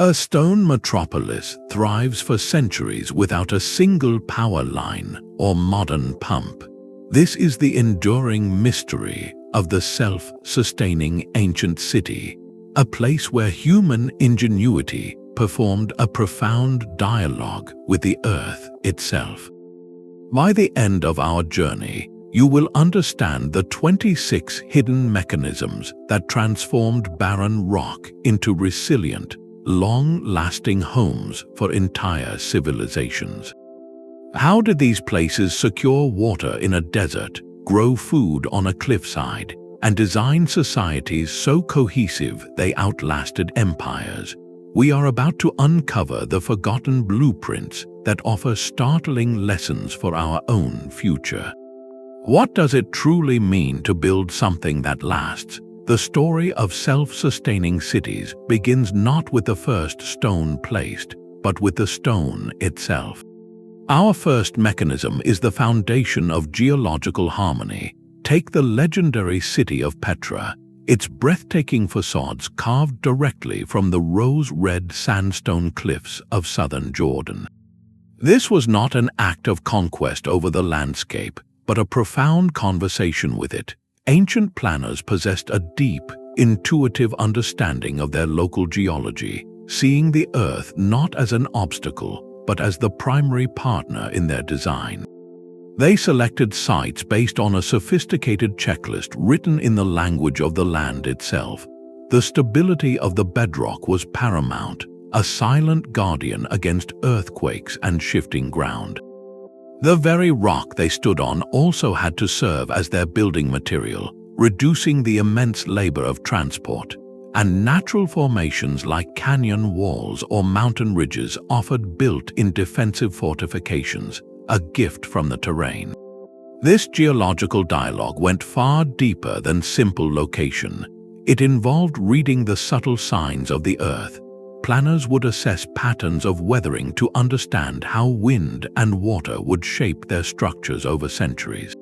A stone metropolis thrives for centuries without a single power line or modern pump. This is the enduring mystery of the self-sustaining ancient city, a place where human ingenuity performed a profound dialogue with the earth itself. By the end of our journey, you will understand the 26 hidden mechanisms that transformed barren rock into resilient, long-lasting homes for entire civilizations. How did these places secure water in a desert, grow food on a cliffside, and design societies so cohesive they outlasted empires? We are about to uncover the forgotten blueprints that offer startling lessons for our own future. What does it truly mean to build something that lasts? The story of self-sustaining cities begins not with the first stone placed, but with the stone itself. Our first mechanism is the foundation of geological harmony. Take the legendary city of Petra, its breathtaking facades carved directly from the rose-red sandstone cliffs of southern Jordan. This was not an act of conquest over the landscape, but a profound conversation with it. Ancient planners possessed a deep, intuitive understanding of their local geology, seeing the earth not as an obstacle, but as the primary partner in their design. They selected sites based on a sophisticated checklist written in the language of the land itself. The stability of the bedrock was paramount, a silent guardian against earthquakes and shifting ground. The very rock they stood on also had to serve as their building material, reducing the immense labor of transport. And natural formations like canyon walls or mountain ridges offered built-in defensive fortifications, a gift from the terrain. This geological dialogue went far deeper than simple location. It involved reading the subtle signs of the earth. Planners would assess patterns of weathering to understand how wind and water would shape their structures over centuries.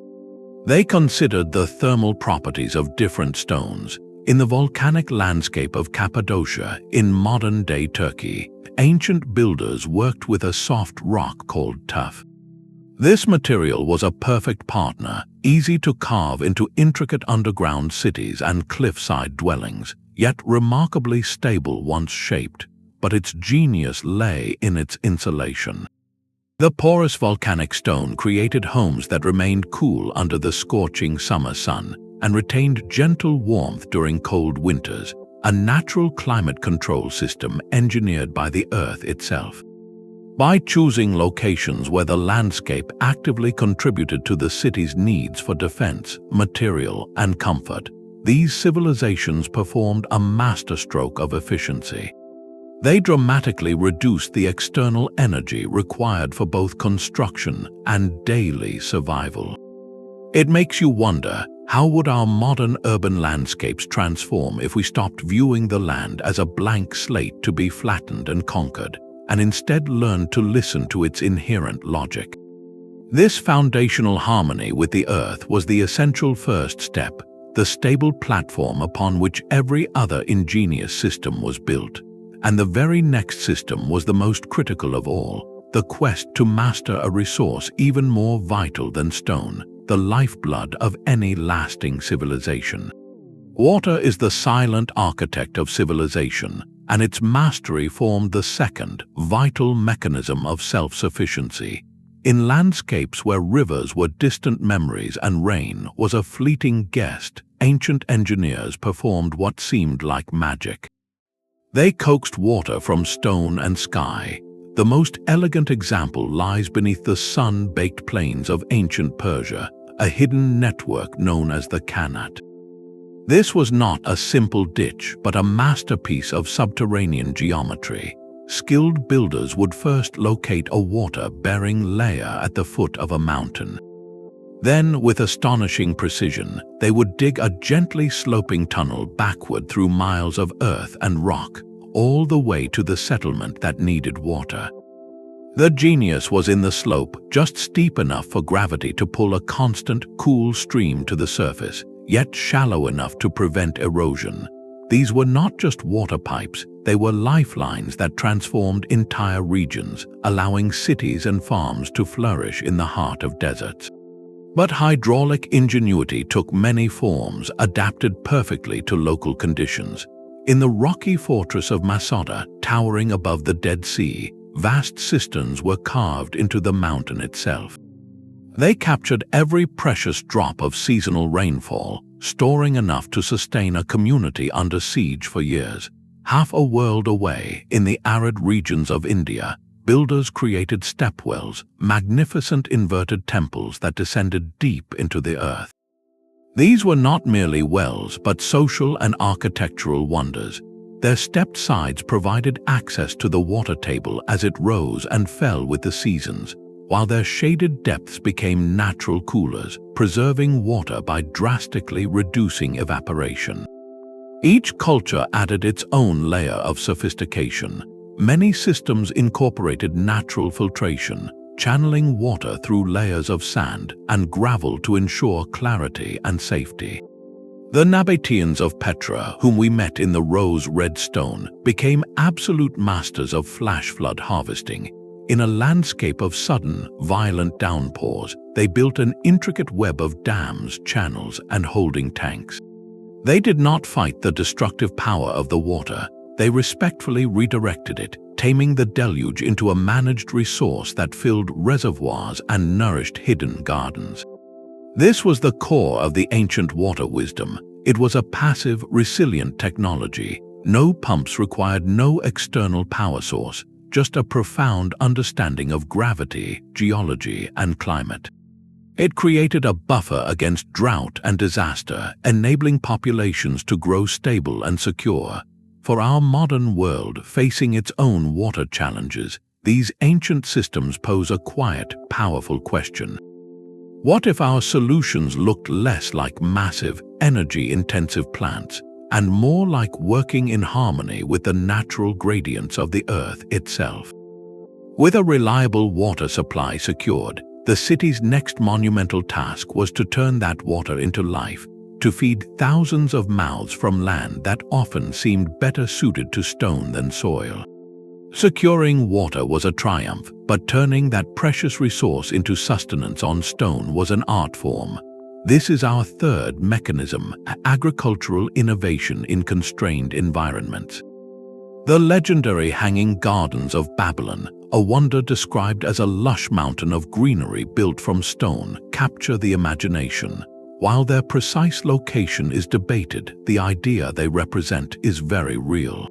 They considered the thermal properties of different stones. In the volcanic landscape of Cappadocia in modern-day Turkey, ancient builders worked with a soft rock called tuff. This material was a perfect partner, easy to carve into intricate underground cities and cliffside dwellings, yet remarkably stable once shaped, but its genius lay in its insulation. The porous volcanic stone created homes that remained cool under the scorching summer sun and retained gentle warmth during cold winters, a natural climate control system engineered by the earth itself. By choosing locations where the landscape actively contributed to the city's needs for defense, material, and comfort, these civilizations performed a masterstroke of efficiency. They dramatically reduced the external energy required for both construction and daily survival. It makes you wonder, how would our modern urban landscapes transform if we stopped viewing the land as a blank slate to be flattened and conquered, and instead learned to listen to its inherent logic? This foundational harmony with the earth was the essential first step, the stable platform upon which every other ingenious system was built. And the very next system was the most critical of all, the quest to master a resource even more vital than stone, the lifeblood of any lasting civilization. Water is the silent architect of civilization, and its mastery formed the second, vital mechanism of self-sufficiency. In landscapes where rivers were distant memories and rain was a fleeting guest, ancient engineers performed what seemed like magic. They coaxed water from stone and sky. The most elegant example lies beneath the sun-baked plains of ancient Persia, a hidden network known as the Qanat. This was not a simple ditch, but a masterpiece of subterranean geometry. Skilled builders would first locate a water-bearing layer at the foot of a mountain. Then, with astonishing precision, they would dig a gently sloping tunnel backward through miles of earth and rock, all the way to the settlement that needed water. The genius was in the slope, just steep enough for gravity to pull a constant, cool stream to the surface, yet shallow enough to prevent erosion. These were not just water pipes, they were lifelines that transformed entire regions, allowing cities and farms to flourish in the heart of deserts. But hydraulic ingenuity took many forms, adapted perfectly to local conditions. In the rocky fortress of Masada, towering above the Dead Sea, vast cisterns were carved into the mountain itself. They captured every precious drop of seasonal rainfall, storing enough to sustain a community under siege for years. Half a world away, in the arid regions of India, builders created stepwells, magnificent inverted temples that descended deep into the earth. These were not merely wells, but social and architectural wonders. Their stepped sides provided access to the water table as it rose and fell with the seasons, while their shaded depths became natural coolers, preserving water by drastically reducing evaporation. Each culture added its own layer of sophistication. Many systems incorporated natural filtration, channeling water through layers of sand and gravel to ensure clarity and safety. The Nabateans of Petra, whom we met in the rose-red stone, became absolute masters of flash flood harvesting. In a landscape of sudden, violent downpours, they built an intricate web of dams, channels, and holding tanks. They did not fight the destructive power of the water. They respectfully redirected it, taming the deluge into a managed resource that filled reservoirs and nourished hidden gardens. This was the core of the ancient water wisdom. It was a passive, resilient technology. No pumps required no external power source, just a profound understanding of gravity, geology, and climate. It created a buffer against drought and disaster, enabling populations to grow stable and secure. For our modern world, facing its own water challenges, these ancient systems pose a quiet, powerful question. What if our solutions looked less like massive, energy-intensive plants, and more like working in harmony with the natural gradients of the earth itself? With a reliable water supply secured, the city's next monumental task was to turn that water into life, to feed thousands of mouths from land that often seemed better suited to stone than soil. Securing water was a triumph, but turning that precious resource into sustenance on stone was an art form. This is our third mechanism, agricultural innovation in constrained environments. The legendary Hanging Gardens of Babylon, a wonder described as a lush mountain of greenery built from stone, capture the imagination. While their precise location is debated, the idea they represent is very real.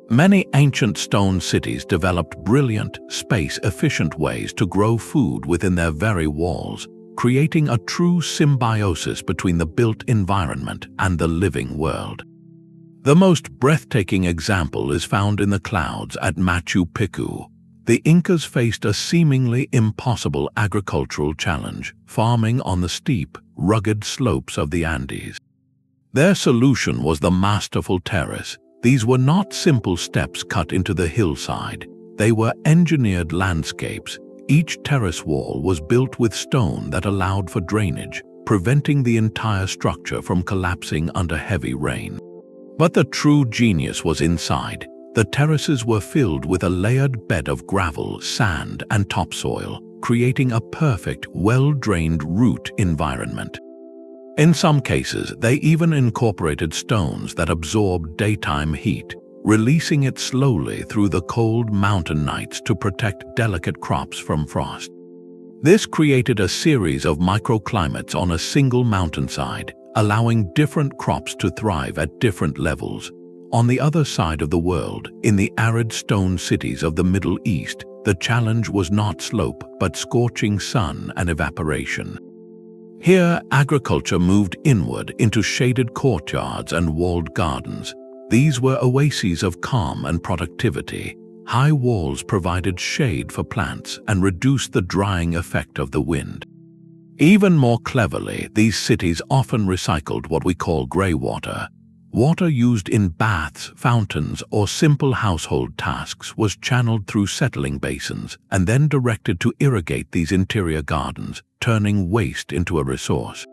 Many ancient stone cities developed brilliant, space-efficient ways to grow food within their very walls, creating a true symbiosis between the built environment and the living world. The most breathtaking example is found in the clouds at Machu Picchu. The Incas faced a seemingly impossible agricultural challenge, farming on the steep, rugged slopes of the Andes. Their solution was the masterful terrace. These were not simple steps cut into the hillside. They were engineered landscapes. Each terrace wall was built with stone that allowed for drainage, preventing the entire structure from collapsing under heavy rain. But the true genius was inside. The terraces were filled with a layered bed of gravel, sand, and topsoil, creating a perfect, well-drained root environment. In some cases, they even incorporated stones that absorbed daytime heat, releasing it slowly through the cold mountain nights to protect delicate crops from frost. This created a series of microclimates on a single mountainside, allowing different crops to thrive at different levels. On the other side of the world, in the arid stone cities of the Middle East, the challenge was not slope but scorching sun and evaporation. Here, agriculture moved inward into shaded courtyards and walled gardens. These were oases of calm and productivity. High walls provided shade for plants and reduced the drying effect of the wind. Even more cleverly, these cities often recycled what we call grey water. Water used in baths, fountains, or simple household tasks was channeled through settling basins and then directed to irrigate these interior gardens, turning waste into a resource.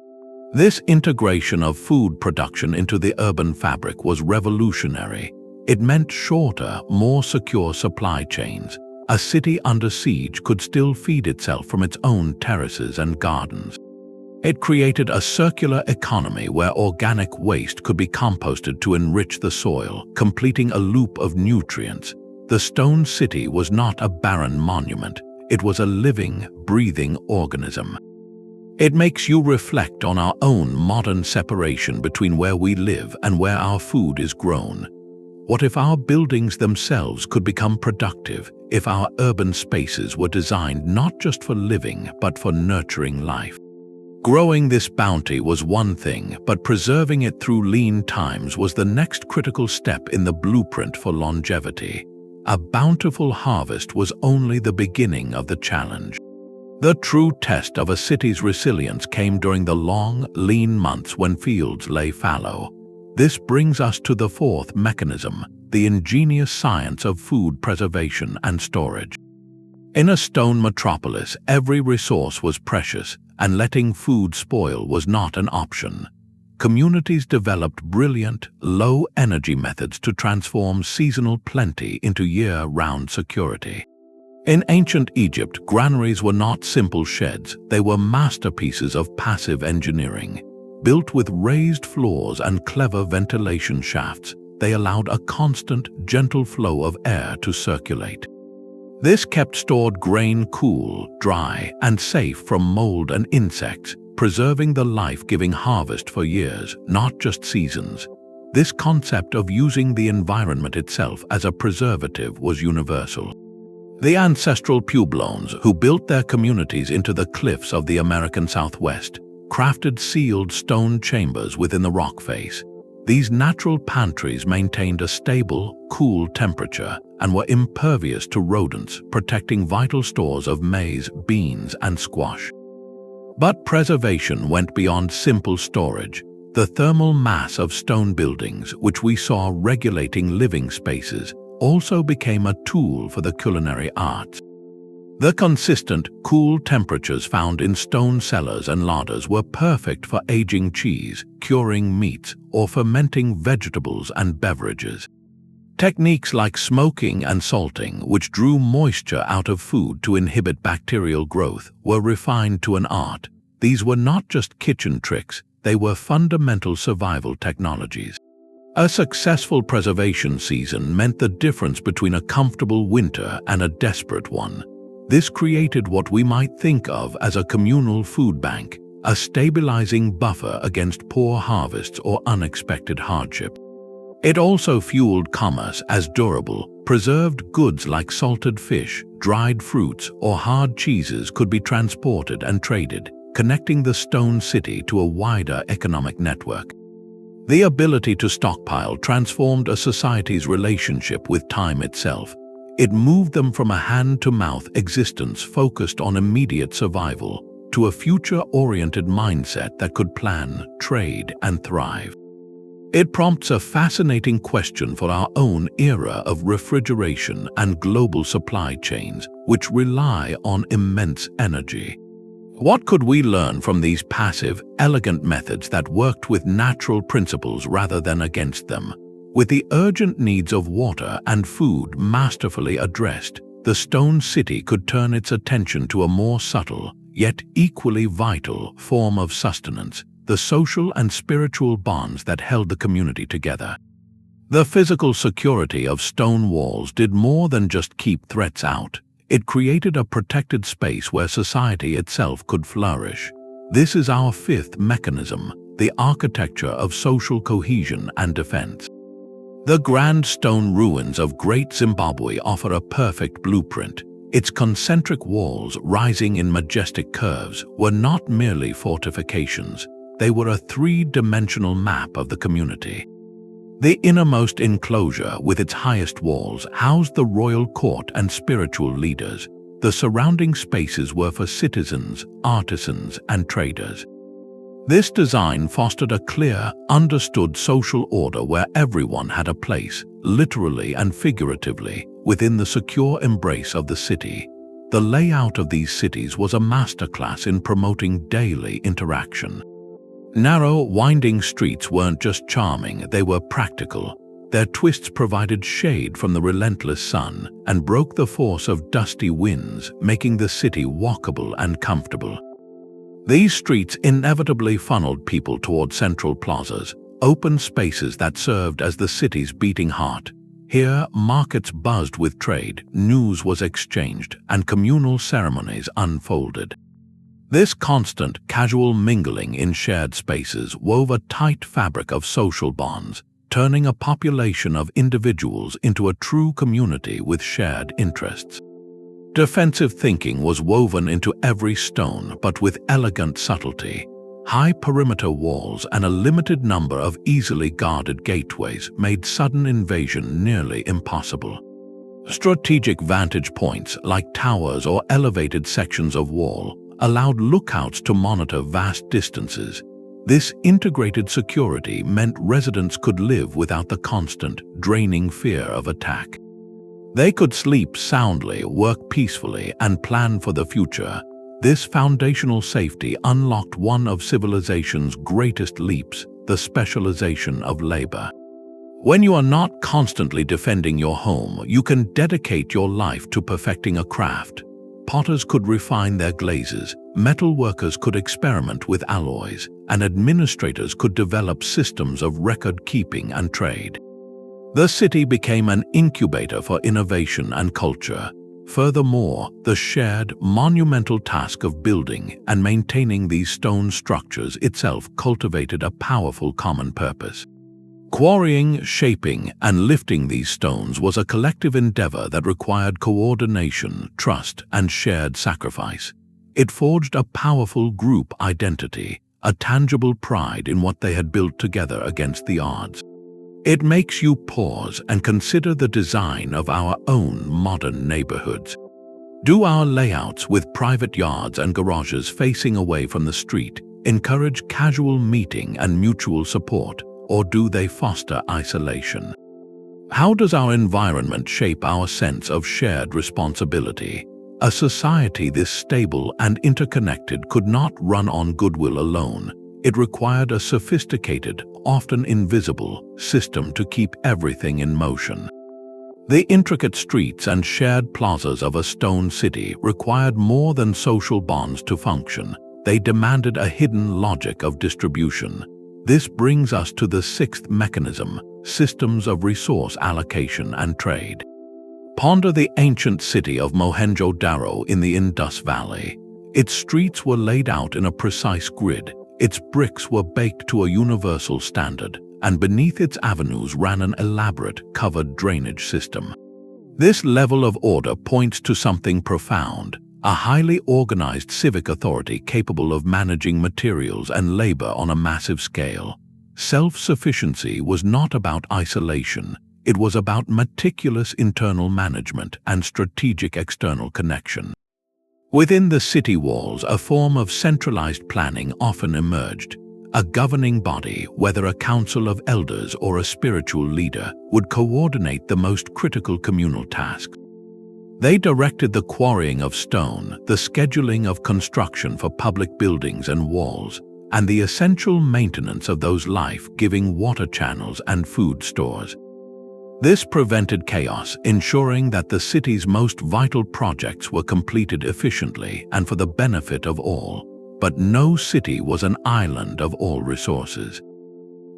This integration of food production into the urban fabric was revolutionary. It meant shorter, more secure supply chains. A city under siege could still feed itself from its own terraces and gardens. It created a circular economy where organic waste could be composted to enrich the soil, completing a loop of nutrients. The stone city was not a barren monument. It was a living, breathing organism. It makes you reflect on our own modern separation between where we live and where our food is grown. What if our buildings themselves could become productive, if our urban spaces were designed not just for living but for nurturing life? Growing this bounty was one thing, but preserving it through lean times was the next critical step in the blueprint for longevity. A bountiful harvest was only the beginning of the challenge. The true test of a city's resilience came during the long, lean months when fields lay fallow. This brings us to the fourth mechanism, the ingenious science of food preservation and storage. In a stone metropolis, every resource was precious, and letting food spoil was not an option. Communities developed brilliant, low-energy methods to transform seasonal plenty into year-round security. In ancient Egypt, granaries were not simple sheds, they were masterpieces of passive engineering. Built with raised floors and clever ventilation shafts, they allowed a constant, gentle flow of air to circulate. This kept stored grain cool, dry, and safe from mold and insects, preserving the life-giving harvest for years, not just seasons. This concept of using the environment itself as a preservative was universal. The ancestral Pueblones, who built their communities into the cliffs of the American Southwest, crafted sealed stone chambers within the rock face. These natural pantries maintained a stable, cool temperature and were impervious to rodents, protecting vital stores of maize, beans, and squash. But preservation went beyond simple storage. The thermal mass of stone buildings, which we saw regulating living spaces, also became a tool for the culinary arts. The consistent, cool temperatures found in stone cellars and larders were perfect for aging cheese, curing meats, or fermenting vegetables and beverages. Techniques like smoking and salting, which drew moisture out of food to inhibit bacterial growth, were refined to an art. These were not just kitchen tricks, they were fundamental survival technologies. A successful preservation season meant the difference between a comfortable winter and a desperate one. This created what we might think of as a communal food bank, a stabilizing buffer against poor harvests or unexpected hardship. It also fueled commerce as durable, preserved goods like salted fish, dried fruits, or hard cheeses could be transported and traded, connecting the stone city to a wider economic network. The ability to stockpile transformed a society's relationship with time itself. It moved them from a hand-to-mouth existence focused on immediate survival to a future-oriented mindset that could plan, trade, and thrive. It prompts a fascinating question for our own era of refrigeration and global supply chains, which rely on immense energy. What could we learn from these passive, elegant methods that worked with natural principles rather than against them? With the urgent needs of water and food masterfully addressed, the stone city could turn its attention to a more subtle, yet equally vital form of sustenance, the social and spiritual bonds that held the community together. The physical security of stone walls did more than just keep threats out. It created a protected space where society itself could flourish. This is our fifth mechanism, the architecture of social cohesion and defense. The grand stone ruins of Great Zimbabwe offer a perfect blueprint. Its concentric walls, rising in majestic curves, were not merely fortifications. They were a three-dimensional map of the community. The innermost enclosure, with its highest walls, housed the royal court and spiritual leaders. The surrounding spaces were for citizens, artisans, and traders. This design fostered a clear, understood social order where everyone had a place, literally and figuratively, within the secure embrace of the city. The layout of these cities was a masterclass in promoting daily interaction. Narrow, winding streets weren't just charming, they were practical. Their twists provided shade from the relentless sun and broke the force of dusty winds, making the city walkable and comfortable. These streets inevitably funneled people toward central plazas, open spaces that served as the city's beating heart. Here, markets buzzed with trade, news was exchanged, and communal ceremonies unfolded. This constant, casual mingling in shared spaces wove a tight fabric of social bonds, turning a population of individuals into a true community with shared interests. Defensive thinking was woven into every stone, but with elegant subtlety. High perimeter walls and a limited number of easily guarded gateways made sudden invasion nearly impossible. Strategic vantage points, like towers or elevated sections of wall, allowed lookouts to monitor vast distances. This integrated security meant residents could live without the constant, draining fear of attack. They could sleep soundly, work peacefully, and plan for the future. This foundational safety unlocked one of civilization's greatest leaps, the specialization of labor. When you are not constantly defending your home, you can dedicate your life to perfecting a craft. Potters could refine their glazes, metal workers could experiment with alloys, and administrators could develop systems of record-keeping and trade. The city became an incubator for innovation and culture. Furthermore, the shared, monumental task of building and maintaining these stone structures itself cultivated a powerful common purpose. Quarrying, shaping, and lifting these stones was a collective endeavor that required coordination, trust, and shared sacrifice. It forged a powerful group identity, a tangible pride in what they had built together against the odds. It makes you pause and consider the design of our own modern neighborhoods. Do our layouts with private yards and garages facing away from the street encourage casual meeting and mutual support, or do they foster isolation? How does our environment shape our sense of shared responsibility? A society this stable and interconnected could not run on goodwill alone. It required a sophisticated, often invisible, system to keep everything in motion. The intricate streets and shared plazas of a stone city required more than social bonds to function. They demanded a hidden logic of distribution. This brings us to the sixth mechanism, systems of resource allocation and trade. Ponder the ancient city of Mohenjo-Daro in the Indus Valley. Its streets were laid out in a precise grid, its bricks were baked to a universal standard, and beneath its avenues ran an elaborate, covered drainage system. This level of order points to something profound, a highly organized civic authority capable of managing materials and labor on a massive scale. Self-sufficiency was not about isolation, it was about meticulous internal management and strategic external connection. Within the city walls, a form of centralized planning often emerged. A governing body, whether a council of elders or a spiritual leader, would coordinate the most critical communal tasks. They directed the quarrying of stone, the scheduling of construction for public buildings and walls, and the essential maintenance of those life-giving water channels and food stores. This prevented chaos, ensuring that the city's most vital projects were completed efficiently and for the benefit of all. But no city was an island of all resources.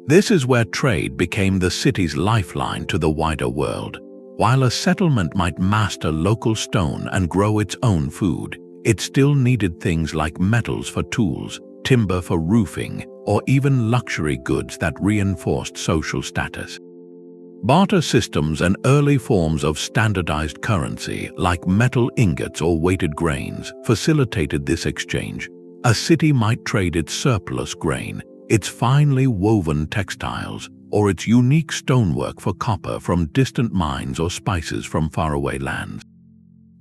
This is where trade became the city's lifeline to the wider world. While a settlement might master local stone and grow its own food, it still needed things like metals for tools, timber for roofing, or even luxury goods that reinforced social status. Barter systems and early forms of standardized currency, like metal ingots or weighted grains, facilitated this exchange. A city might trade its surplus grain, its finely woven textiles, or its unique stonework for copper from distant mines or spices from faraway lands.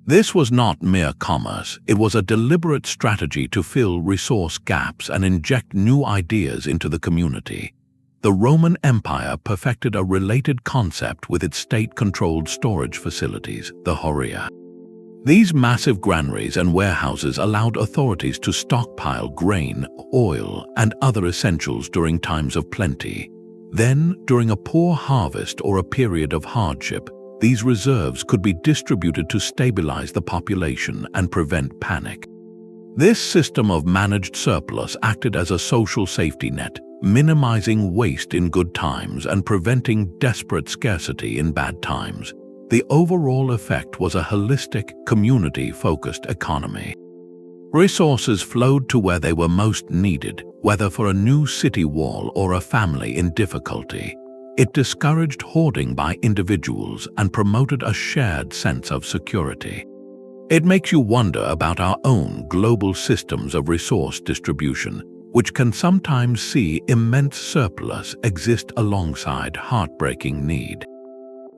This was not mere commerce, it was a deliberate strategy to fill resource gaps and inject new ideas into the community. The Roman Empire perfected a related concept with its state-controlled storage facilities, the Horia. These massive granaries and warehouses allowed authorities to stockpile grain, oil, and other essentials during times of plenty. Then, during a poor harvest or a period of hardship, these reserves could be distributed to stabilize the population and prevent panic. This system of managed surplus acted as a social safety net, minimizing waste in good times and preventing desperate scarcity in bad times. The overall effect was a holistic, community-focused economy. Resources flowed to where they were most needed, whether for a new city wall or a family in difficulty. It discouraged hoarding by individuals and promoted a shared sense of security. It makes you wonder about our own global systems of resource distribution, which can sometimes see immense surplus exist alongside heartbreaking need.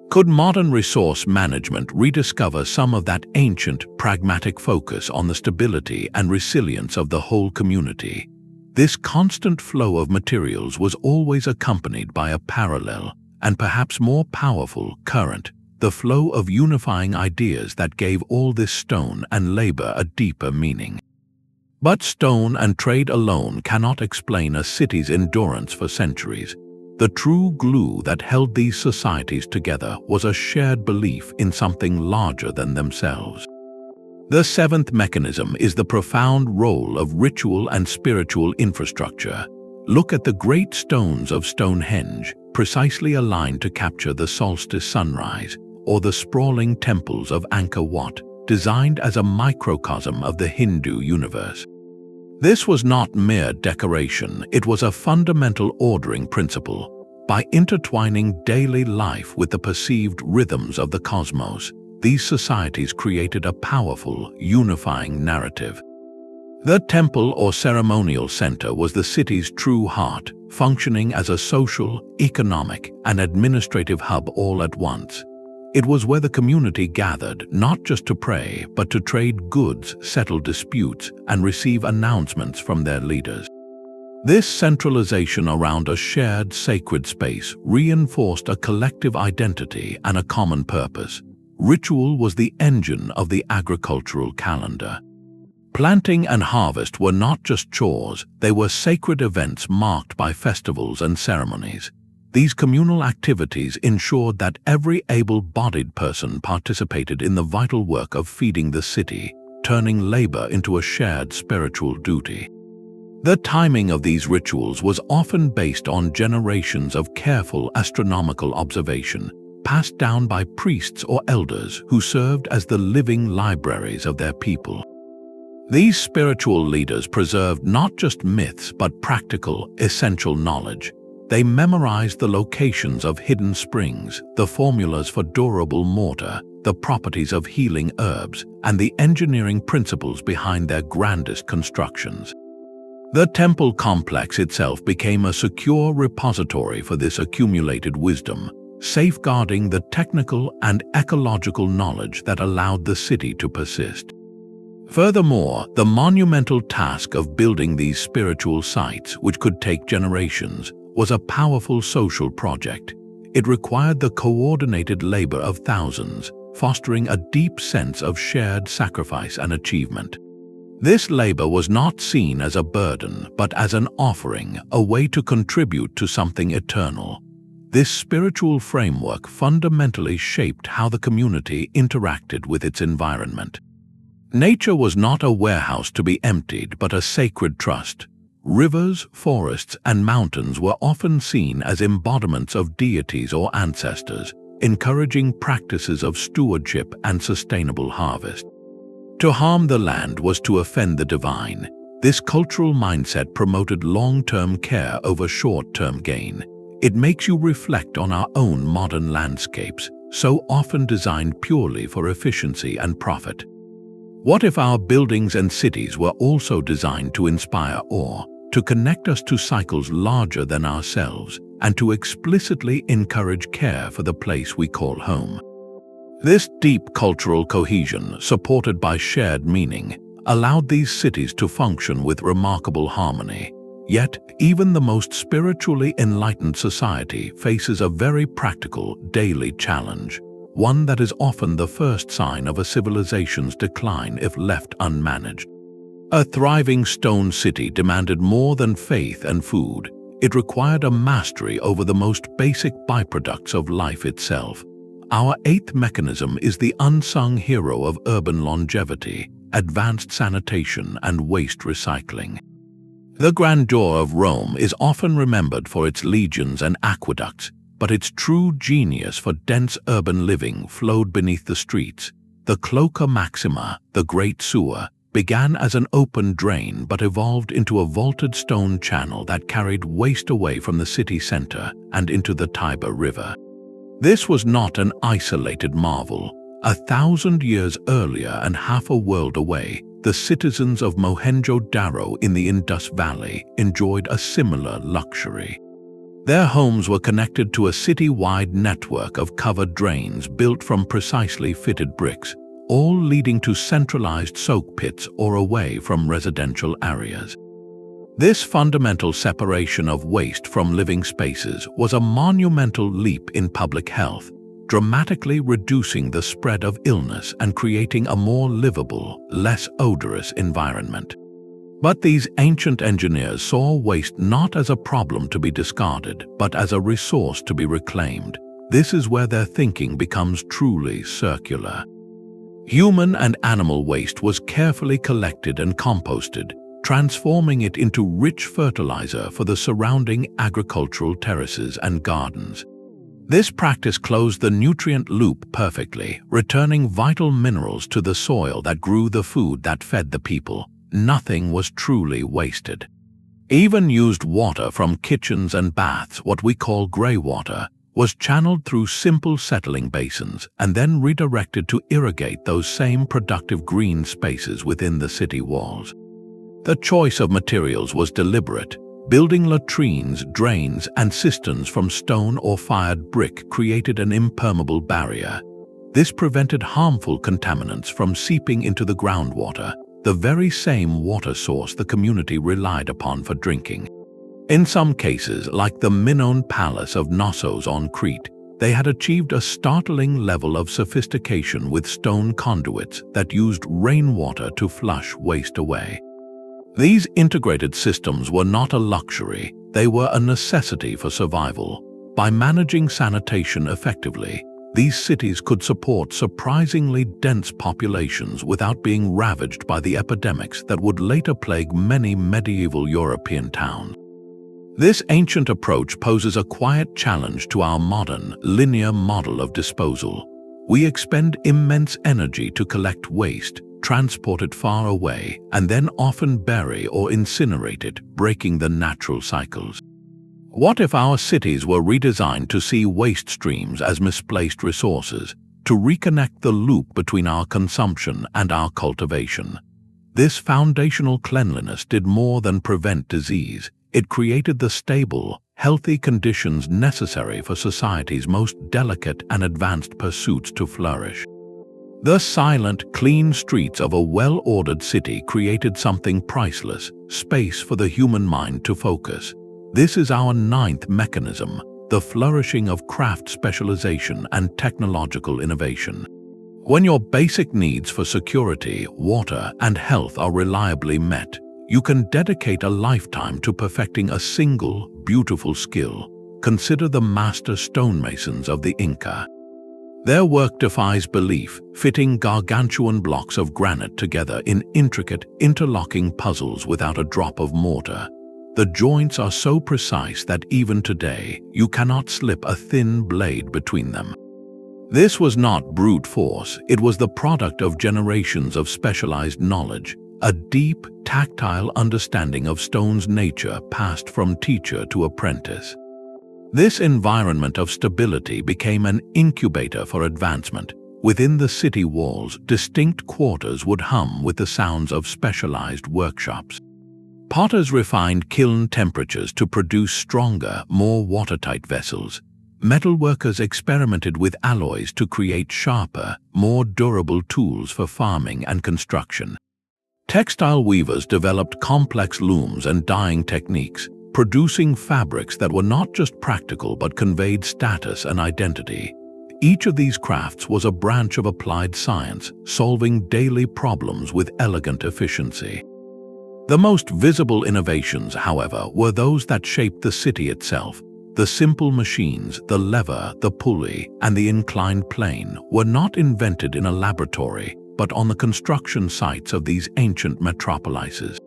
Could modern resource management rediscover some of that ancient, pragmatic focus on the stability and resilience of the whole community? This constant flow of materials was always accompanied by a parallel, and perhaps more powerful, current, the flow of unifying ideas that gave all this stone and labor a deeper meaning. But stone and trade alone cannot explain a city's endurance for centuries. The true glue that held these societies together was a shared belief in something larger than themselves. The seventh mechanism is the profound role of ritual and spiritual infrastructure. Look at the great stones of Stonehenge, precisely aligned to capture the solstice sunrise, or the sprawling temples of Angkor Wat, designed as a microcosm of the Hindu universe. This was not mere decoration, it was a fundamental ordering principle. By intertwining daily life with the perceived rhythms of the cosmos, these societies created a powerful, unifying narrative. The temple or ceremonial center was the city's true heart, functioning as a social, economic, and administrative hub all at once. It was where the community gathered not just to pray, but to trade goods, settle disputes, and receive announcements from their leaders. This centralization around a shared sacred space reinforced a collective identity and a common purpose. Ritual was the engine of the agricultural calendar. Planting and harvest were not just chores, they were sacred events marked by festivals and ceremonies. These communal activities ensured that every able-bodied person participated in the vital work of feeding the city, turning labor into a shared spiritual duty. The timing of these rituals was often based on generations of careful astronomical observation, passed down by priests or elders who served as the living libraries of their people. These spiritual leaders preserved not just myths but practical, essential knowledge. They memorized the locations of hidden springs, the formulas for durable mortar, the properties of healing herbs, and the engineering principles behind their grandest constructions. The temple complex itself became a secure repository for this accumulated wisdom, safeguarding the technical and ecological knowledge that allowed the city to persist. Furthermore, the monumental task of building these spiritual sites, which could take generations, was a powerful social project. It required the coordinated labor of thousands, fostering a deep sense of shared sacrifice and achievement. This labor was not seen as a burden, but as an offering, a way to contribute to something eternal. This spiritual framework fundamentally shaped how the community interacted with its environment. Nature was not a warehouse to be emptied, but a sacred trust. Rivers, forests, and mountains were often seen as embodiments of deities or ancestors, encouraging practices of stewardship and sustainable harvest. To harm the land was to offend the divine. This cultural mindset promoted long-term care over short-term gain. It makes you reflect on our own modern landscapes, so often designed purely for efficiency and profit. What if our buildings and cities were also designed to inspire awe, to connect us to cycles larger than ourselves, and to explicitly encourage care for the place we call home? This deep cultural cohesion, supported by shared meaning, allowed these cities to function with remarkable harmony. Yet, even the most spiritually enlightened society faces a very practical, daily challenge, one that is often the first sign of a civilization's decline if left unmanaged. A thriving stone city demanded more than faith and food. it required a mastery over the most basic byproducts of life itself. Our eighth mechanism is the unsung hero of urban longevity: advanced sanitation and waste recycling. The grandeur of Rome is often remembered for its legions and aqueducts, but its true genius for dense urban living flowed beneath the streets. The Cloaca Maxima, the Great Sewer, began as an open drain but evolved into a vaulted stone channel that carried waste away from the city center and into the Tiber River. This was not an isolated marvel. 1,000 years earlier and half a world away, the citizens of Mohenjo-Daro in the Indus Valley enjoyed a similar luxury. Their homes were connected to a city-wide network of covered drains built from precisely fitted bricks, all leading to centralized soak pits or away from residential areas. This fundamental separation of waste from living spaces was a monumental leap in public health, dramatically reducing the spread of illness and creating a more livable, less odorous environment. But these ancient engineers saw waste not as a problem to be discarded, but as a resource to be reclaimed. This is where their thinking becomes truly circular. Human and animal waste was carefully collected and composted, transforming it into rich fertilizer for the surrounding agricultural terraces and gardens. This practice closed the nutrient loop perfectly, returning vital minerals to the soil that grew the food that fed the people. Nothing was truly wasted. Even used water from kitchens and baths, what we call grey water, was channeled through simple settling basins and then redirected to irrigate those same productive green spaces within the city walls. The choice of materials was deliberate. Building latrines, drains, and cisterns from stone or fired brick created an impermeable barrier. This prevented harmful contaminants from seeping into the groundwater, the very same water source the community relied upon for drinking. In some cases, like the Minoan Palace of Knossos on Crete, they had achieved a startling level of sophistication with stone conduits that used rainwater to flush waste away. These integrated systems were not a luxury, they were a necessity for survival. By managing sanitation effectively, these cities could support surprisingly dense populations without being ravaged by the epidemics that would later plague many medieval European towns. This ancient approach poses a quiet challenge to our modern, linear model of disposal. We expend immense energy to collect waste, transport it far away, and then often bury or incinerate it, breaking the natural cycles. What if our cities were redesigned to see waste streams as misplaced resources, to reconnect the loop between our consumption and our cultivation? This foundational cleanliness did more than prevent disease. It created the stable, healthy conditions necessary for society's most delicate and advanced pursuits to flourish. The silent, clean streets of a well-ordered city created something priceless: space for the human mind to focus. This is our ninth mechanism, the flourishing of craft specialization and technological innovation. When your basic needs for security, water, and health are reliably met, you can dedicate a lifetime to perfecting a single, beautiful skill. Consider the master stonemasons of the Inca. Their work defies belief, fitting gargantuan blocks of granite together in intricate, interlocking puzzles without a drop of mortar. The joints are so precise that even today, you cannot slip a thin blade between them. This was not brute force, it was the product of generations of specialized knowledge, a deep, tactile understanding of stone's nature passed from teacher to apprentice. This environment of stability became an incubator for advancement. Within the city walls, distinct quarters would hum with the sounds of specialized workshops. Potters refined kiln temperatures to produce stronger, more watertight vessels. Metalworkers experimented with alloys to create sharper, more durable tools for farming and construction. Textile weavers developed complex looms and dyeing techniques, producing fabrics that were not just practical but conveyed status and identity. Each of these crafts was a branch of applied science, solving daily problems with elegant efficiency. The most visible innovations, however, were those that shaped the city itself. The simple machines, the lever, the pulley, and the inclined plane were not invented in a laboratory, but on the construction sites of these ancient metropolises.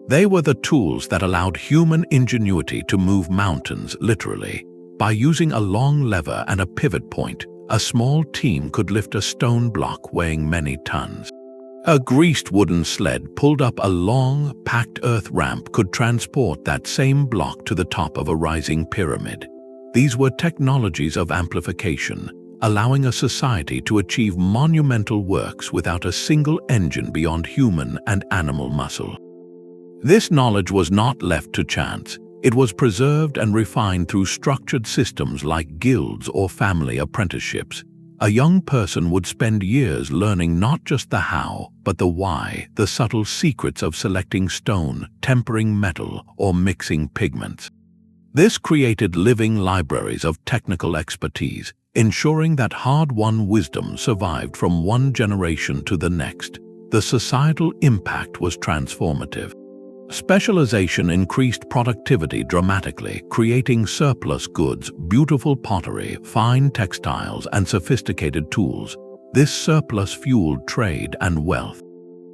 They were the tools that allowed human ingenuity to move mountains, literally. By using a long lever and a pivot point, a small team could lift a stone block weighing many tons. A greased wooden sled pulled up a long, packed earth ramp could transport that same block to the top of a rising pyramid. These were technologies of amplification, allowing a society to achieve monumental works without a single engine beyond human and animal muscle. This knowledge was not left to chance. It was preserved and refined through structured systems like guilds or family apprenticeships. A young person would spend years learning not just the how, but the why, the subtle secrets of selecting stone, tempering metal, or mixing pigments. This created living libraries of technical expertise, ensuring that hard-won wisdom survived from one generation to the next. The societal impact was transformative. Specialization increased productivity dramatically, creating surplus goods, beautiful pottery, fine textiles, and sophisticated tools. This surplus fueled trade and wealth.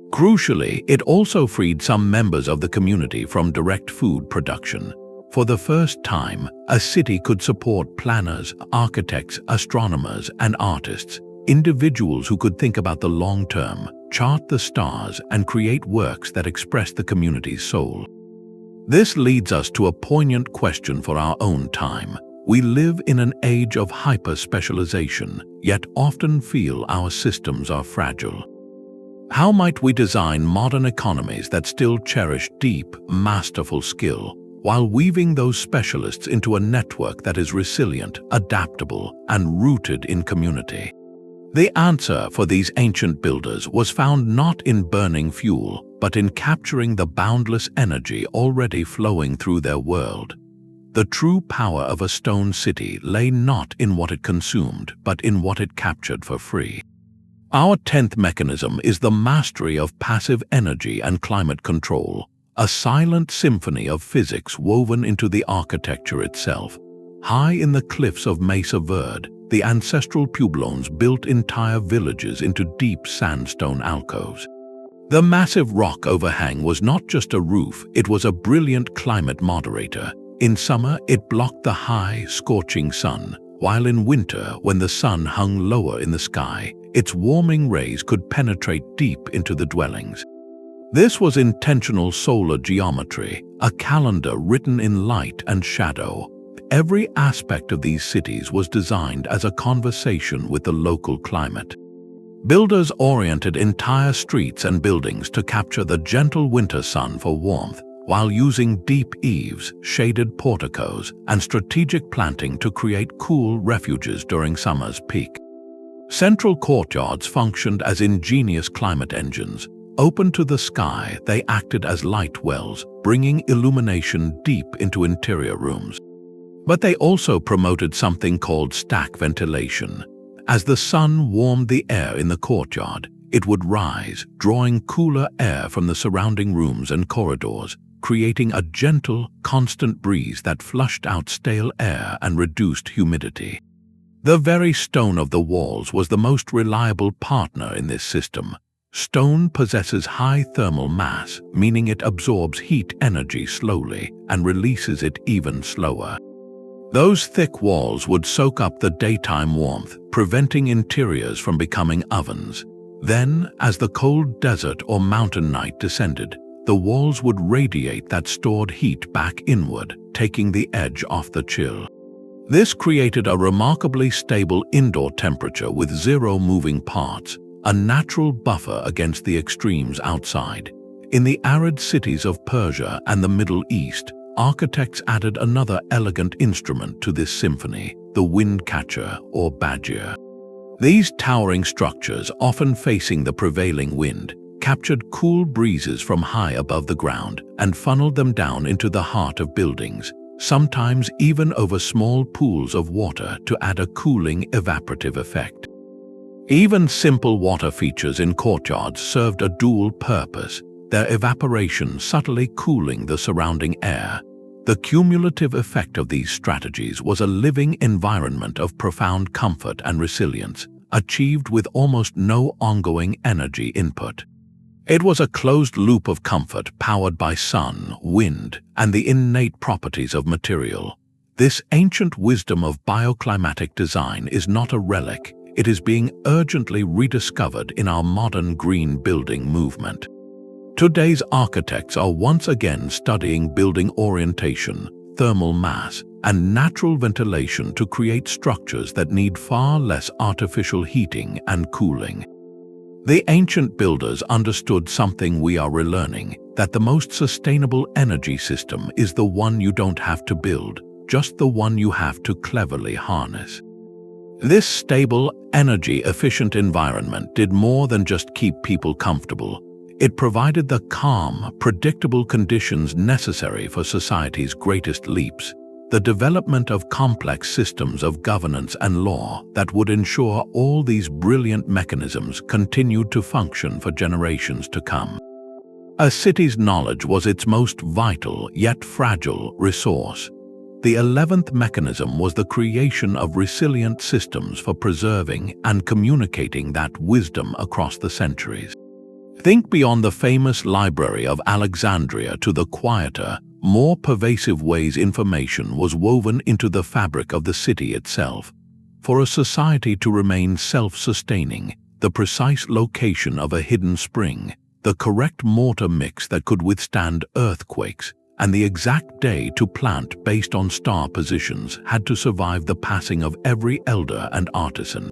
Crucially, it also freed some members of the community from direct food production. For the first time, a city could support planners, architects, astronomers, and artists, individuals who could think about the long term, chart the stars, and create works that express the community's soul. This leads us to a poignant question for our own time. We live in an age of hyper-specialization, yet often feel our systems are fragile. How might we design modern economies that still cherish deep, masterful skill, while weaving those specialists into a network that is resilient, adaptable, and rooted in community? The answer for these ancient builders was found not in burning fuel, but in capturing the boundless energy already flowing through their world. The true power of a stone city lay not in what it consumed, but in what it captured for free. Our 10th mechanism is the mastery of passive energy and climate control, a silent symphony of physics woven into the architecture itself. High in the cliffs of Mesa Verde, the ancestral Pueblones built entire villages into deep sandstone alcoves. The massive rock overhang was not just a roof, it was a brilliant climate moderator. In summer, it blocked the high, scorching sun, while in winter, when the sun hung lower in the sky, its warming rays could penetrate deep into the dwellings. This was intentional solar geometry, a calendar written in light and shadow. Every aspect of these cities was designed as a conversation with the local climate. Builders oriented entire streets and buildings to capture the gentle winter sun for warmth, while using deep eaves, shaded porticos, and strategic planting to create cool refuges during summer's peak. Central courtyards functioned as ingenious climate engines. Open to the sky, they acted as light wells, bringing illumination deep into interior rooms. But they also promoted something called stack ventilation. As the sun warmed the air in the courtyard, it would rise, drawing cooler air from the surrounding rooms and corridors, creating a gentle, constant breeze that flushed out stale air and reduced humidity. The very stone of the walls was the most reliable partner in this system. Stone possesses high thermal mass, meaning it absorbs heat energy slowly and releases it even slower. Those thick walls would soak up the daytime warmth, preventing interiors from becoming ovens. Then, as the cold desert or mountain night descended, the walls would radiate that stored heat back inward, taking the edge off the chill. This created a remarkably stable indoor temperature with zero moving parts, a natural buffer against the extremes outside. In the arid cities of Persia and the Middle East, architects added another elegant instrument to this symphony, the wind catcher or badger. These towering structures, often facing the prevailing wind, captured cool breezes from high above the ground and funneled them down into the heart of buildings, sometimes even over small pools of water to add a cooling evaporative effect. Even simple water features in courtyards served a dual purpose. their evaporation subtly cooling the surrounding air. The cumulative effect of these strategies was a living environment of profound comfort and resilience, achieved with almost no ongoing energy input. It was a closed loop of comfort powered by sun, wind, and the innate properties of material. This ancient wisdom of bioclimatic design is not a relic, it is being urgently rediscovered in our modern green building movement. Today's architects are once again studying building orientation, thermal mass, and natural ventilation to create structures that need far less artificial heating and cooling. The ancient builders understood something we are relearning, that the most sustainable energy system is the one you don't have to build, just the one you have to cleverly harness. This stable, energy-efficient environment did more than just keep people comfortable. It provided the calm, predictable conditions necessary for society's greatest leaps, the development of complex systems of governance and law that would ensure all these brilliant mechanisms continued to function for generations to come. A city's knowledge was its most vital yet fragile resource. The 11th mechanism was the creation of resilient systems for preserving and communicating that wisdom across the centuries. Think beyond the famous Library of Alexandria to the quieter, more pervasive ways information was woven into the fabric of the city itself. For a society to remain self-sustaining, the precise location of a hidden spring, the correct mortar mix that could withstand earthquakes, and the exact day to plant based on star positions had to survive the passing of every elder and artisan.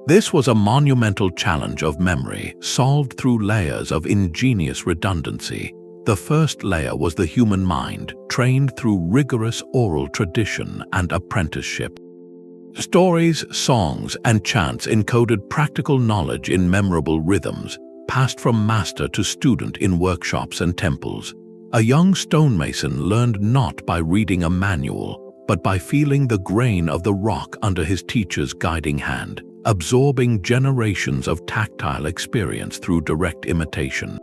This was a monumental challenge of memory, solved through layers of ingenious redundancy. The first layer was the human mind, trained through rigorous oral tradition and apprenticeship. Stories, songs, and chants encoded practical knowledge in memorable rhythms, passed from master to student in workshops and temples. A young stonemason learned not by reading a manual, but by feeling the grain of the rock under his teacher's guiding hand, absorbing generations of tactile experience through direct imitation.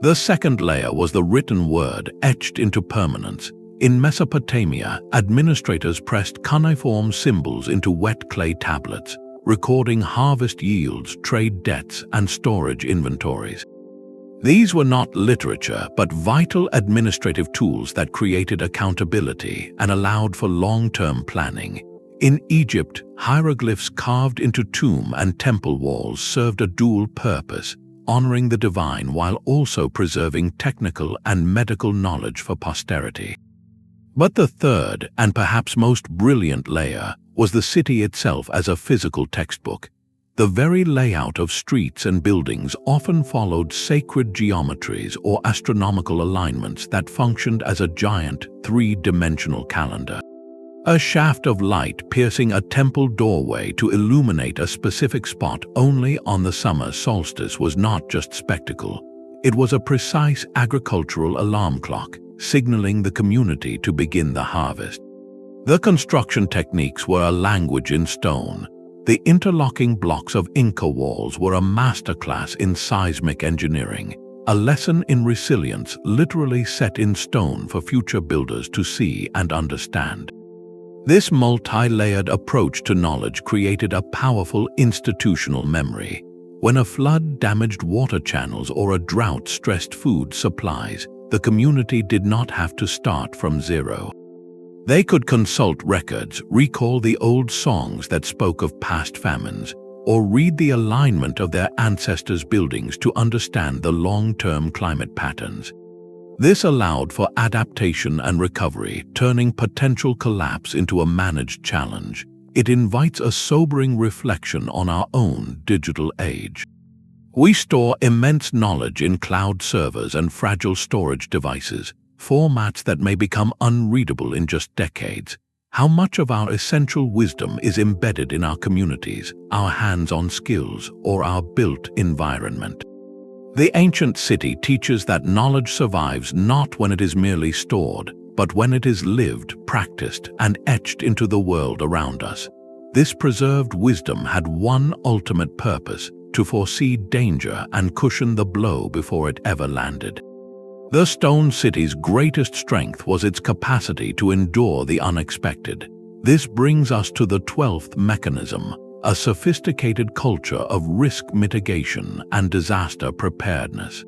The second layer was the written word etched into permanence. In Mesopotamia, administrators pressed cuneiform symbols into wet clay tablets, recording harvest yields, trade debts, and storage inventories. These were not literature, but vital administrative tools that created accountability and allowed for long-term planning. In Egypt, hieroglyphs carved into tomb and temple walls served a dual purpose, honoring the divine while also preserving technical and medical knowledge for posterity. But the third, and perhaps most brilliant layer, was the city itself as a physical textbook. The very layout of streets and buildings often followed sacred geometries or astronomical alignments that functioned as a giant, three-dimensional calendar. A shaft of light piercing a temple doorway to illuminate a specific spot only on the summer solstice was not just spectacle. It was a precise agricultural alarm clock, signaling the community to begin the harvest. The construction techniques were a language in stone. The interlocking blocks of Inca walls were a masterclass in seismic engineering, a lesson in resilience literally set in stone for future builders to see and understand. This multi-layered approach to knowledge created a powerful institutional memory. When a flood damaged water channels or a drought stressed food supplies, the community did not have to start from zero. They could consult records, recall the old songs that spoke of past famines, or read the alignment of their ancestors' buildings to understand the long-term climate patterns. This allowed for adaptation and recovery, turning potential collapse into a managed challenge. It invites a sobering reflection on our own digital age. We store immense knowledge in cloud servers and fragile storage devices, formats that may become unreadable in just decades. How much of our essential wisdom is embedded in our communities, our hands-on skills, or our built environment? The ancient city teaches that knowledge survives not when it is merely stored, but when it is lived, practiced, and etched into the world around us. This preserved wisdom had one ultimate purpose: to foresee danger and cushion the blow before it ever landed. The stone city's greatest strength was its capacity to endure the unexpected. This brings us to the 12th mechanism, a sophisticated culture of risk mitigation and disaster preparedness.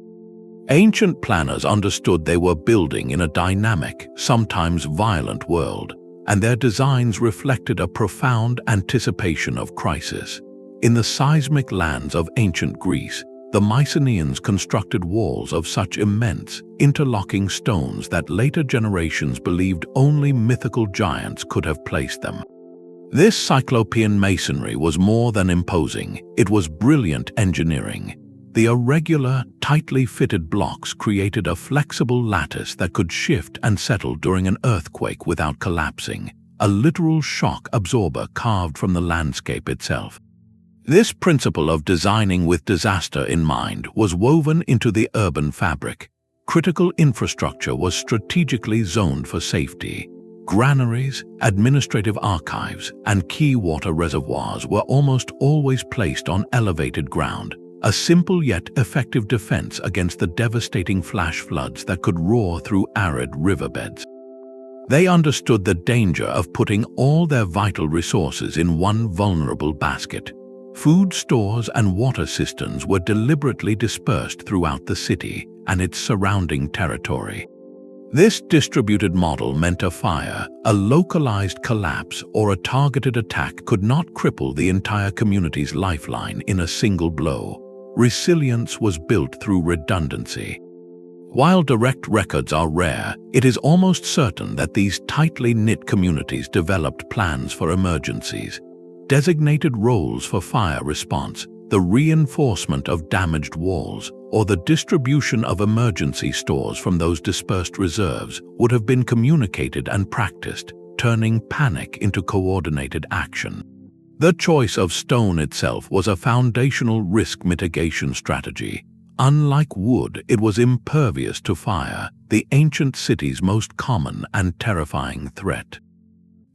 Ancient planners understood they were building in a dynamic, sometimes violent world, and their designs reflected a profound anticipation of crisis. In the seismic lands of ancient Greece, the Mycenaeans constructed walls of such immense, interlocking stones that later generations believed only mythical giants could have placed them. This cyclopean masonry was more than imposing, it was brilliant engineering. The irregular, tightly fitted blocks created a flexible lattice that could shift and settle during an earthquake without collapsing, a literal shock absorber carved from the landscape itself. This principle of designing with disaster in mind was woven into the urban fabric. Critical infrastructure was strategically zoned for safety. Granaries, administrative archives, and key water reservoirs were almost always placed on elevated ground, a simple yet effective defense against the devastating flash floods that could roar through arid riverbeds. They understood the danger of putting all their vital resources in one vulnerable basket. Food stores and water cisterns were deliberately dispersed throughout the city and its surrounding territory. This distributed model meant a fire, a localized collapse, or a targeted attack could not cripple the entire community's lifeline in a single blow. Resilience was built through redundancy. While direct records are rare, it is almost certain that these tightly knit communities developed plans for emergencies, designated roles for fire response, the reinforcement of damaged walls, or the distribution of emergency stores from those dispersed reserves would have been communicated and practiced, turning panic into coordinated action. The choice of stone itself was a foundational risk mitigation strategy. Unlike wood, it was impervious to fire, the ancient city's most common and terrifying threat.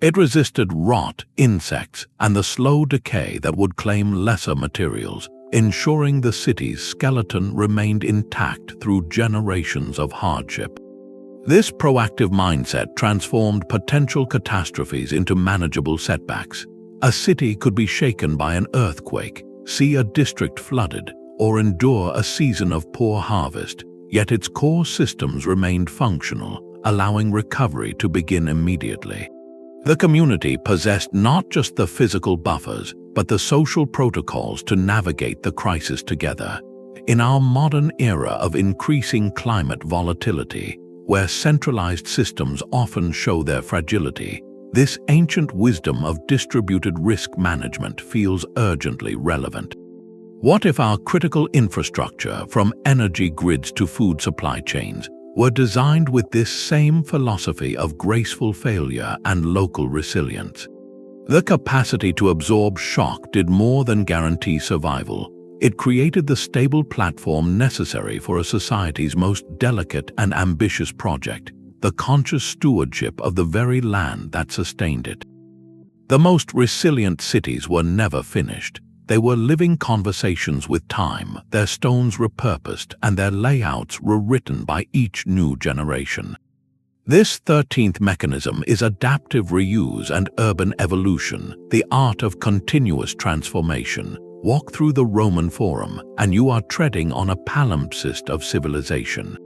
It resisted rot, insects, and the slow decay that would claim lesser materials, ensuring the city's skeleton remained intact through generations of hardship. This proactive mindset transformed potential catastrophes into manageable setbacks. A city could be shaken by an earthquake, see a district flooded, or endure a season of poor harvest, yet its core systems remained functional, allowing recovery to begin immediately. The community possessed not just the physical buffers, but the social protocols to navigate the crisis together. In our modern era of increasing climate volatility, where centralized systems often show their fragility, this ancient wisdom of distributed risk management feels urgently relevant. What if our critical infrastructure, from energy grids to food supply chains, were designed with this same philosophy of graceful failure and local resilience? The capacity to absorb shock did more than guarantee survival. It created the stable platform necessary for a society's most delicate and ambitious project, the conscious stewardship of the very land that sustained it. The most resilient cities were never finished. They were living conversations with time, their stones repurposed and their layouts rewritten by each new generation. This 13th mechanism is adaptive reuse and urban evolution, the art of continuous transformation. Walk through the Roman Forum, and you are treading on a palimpsest of civilization.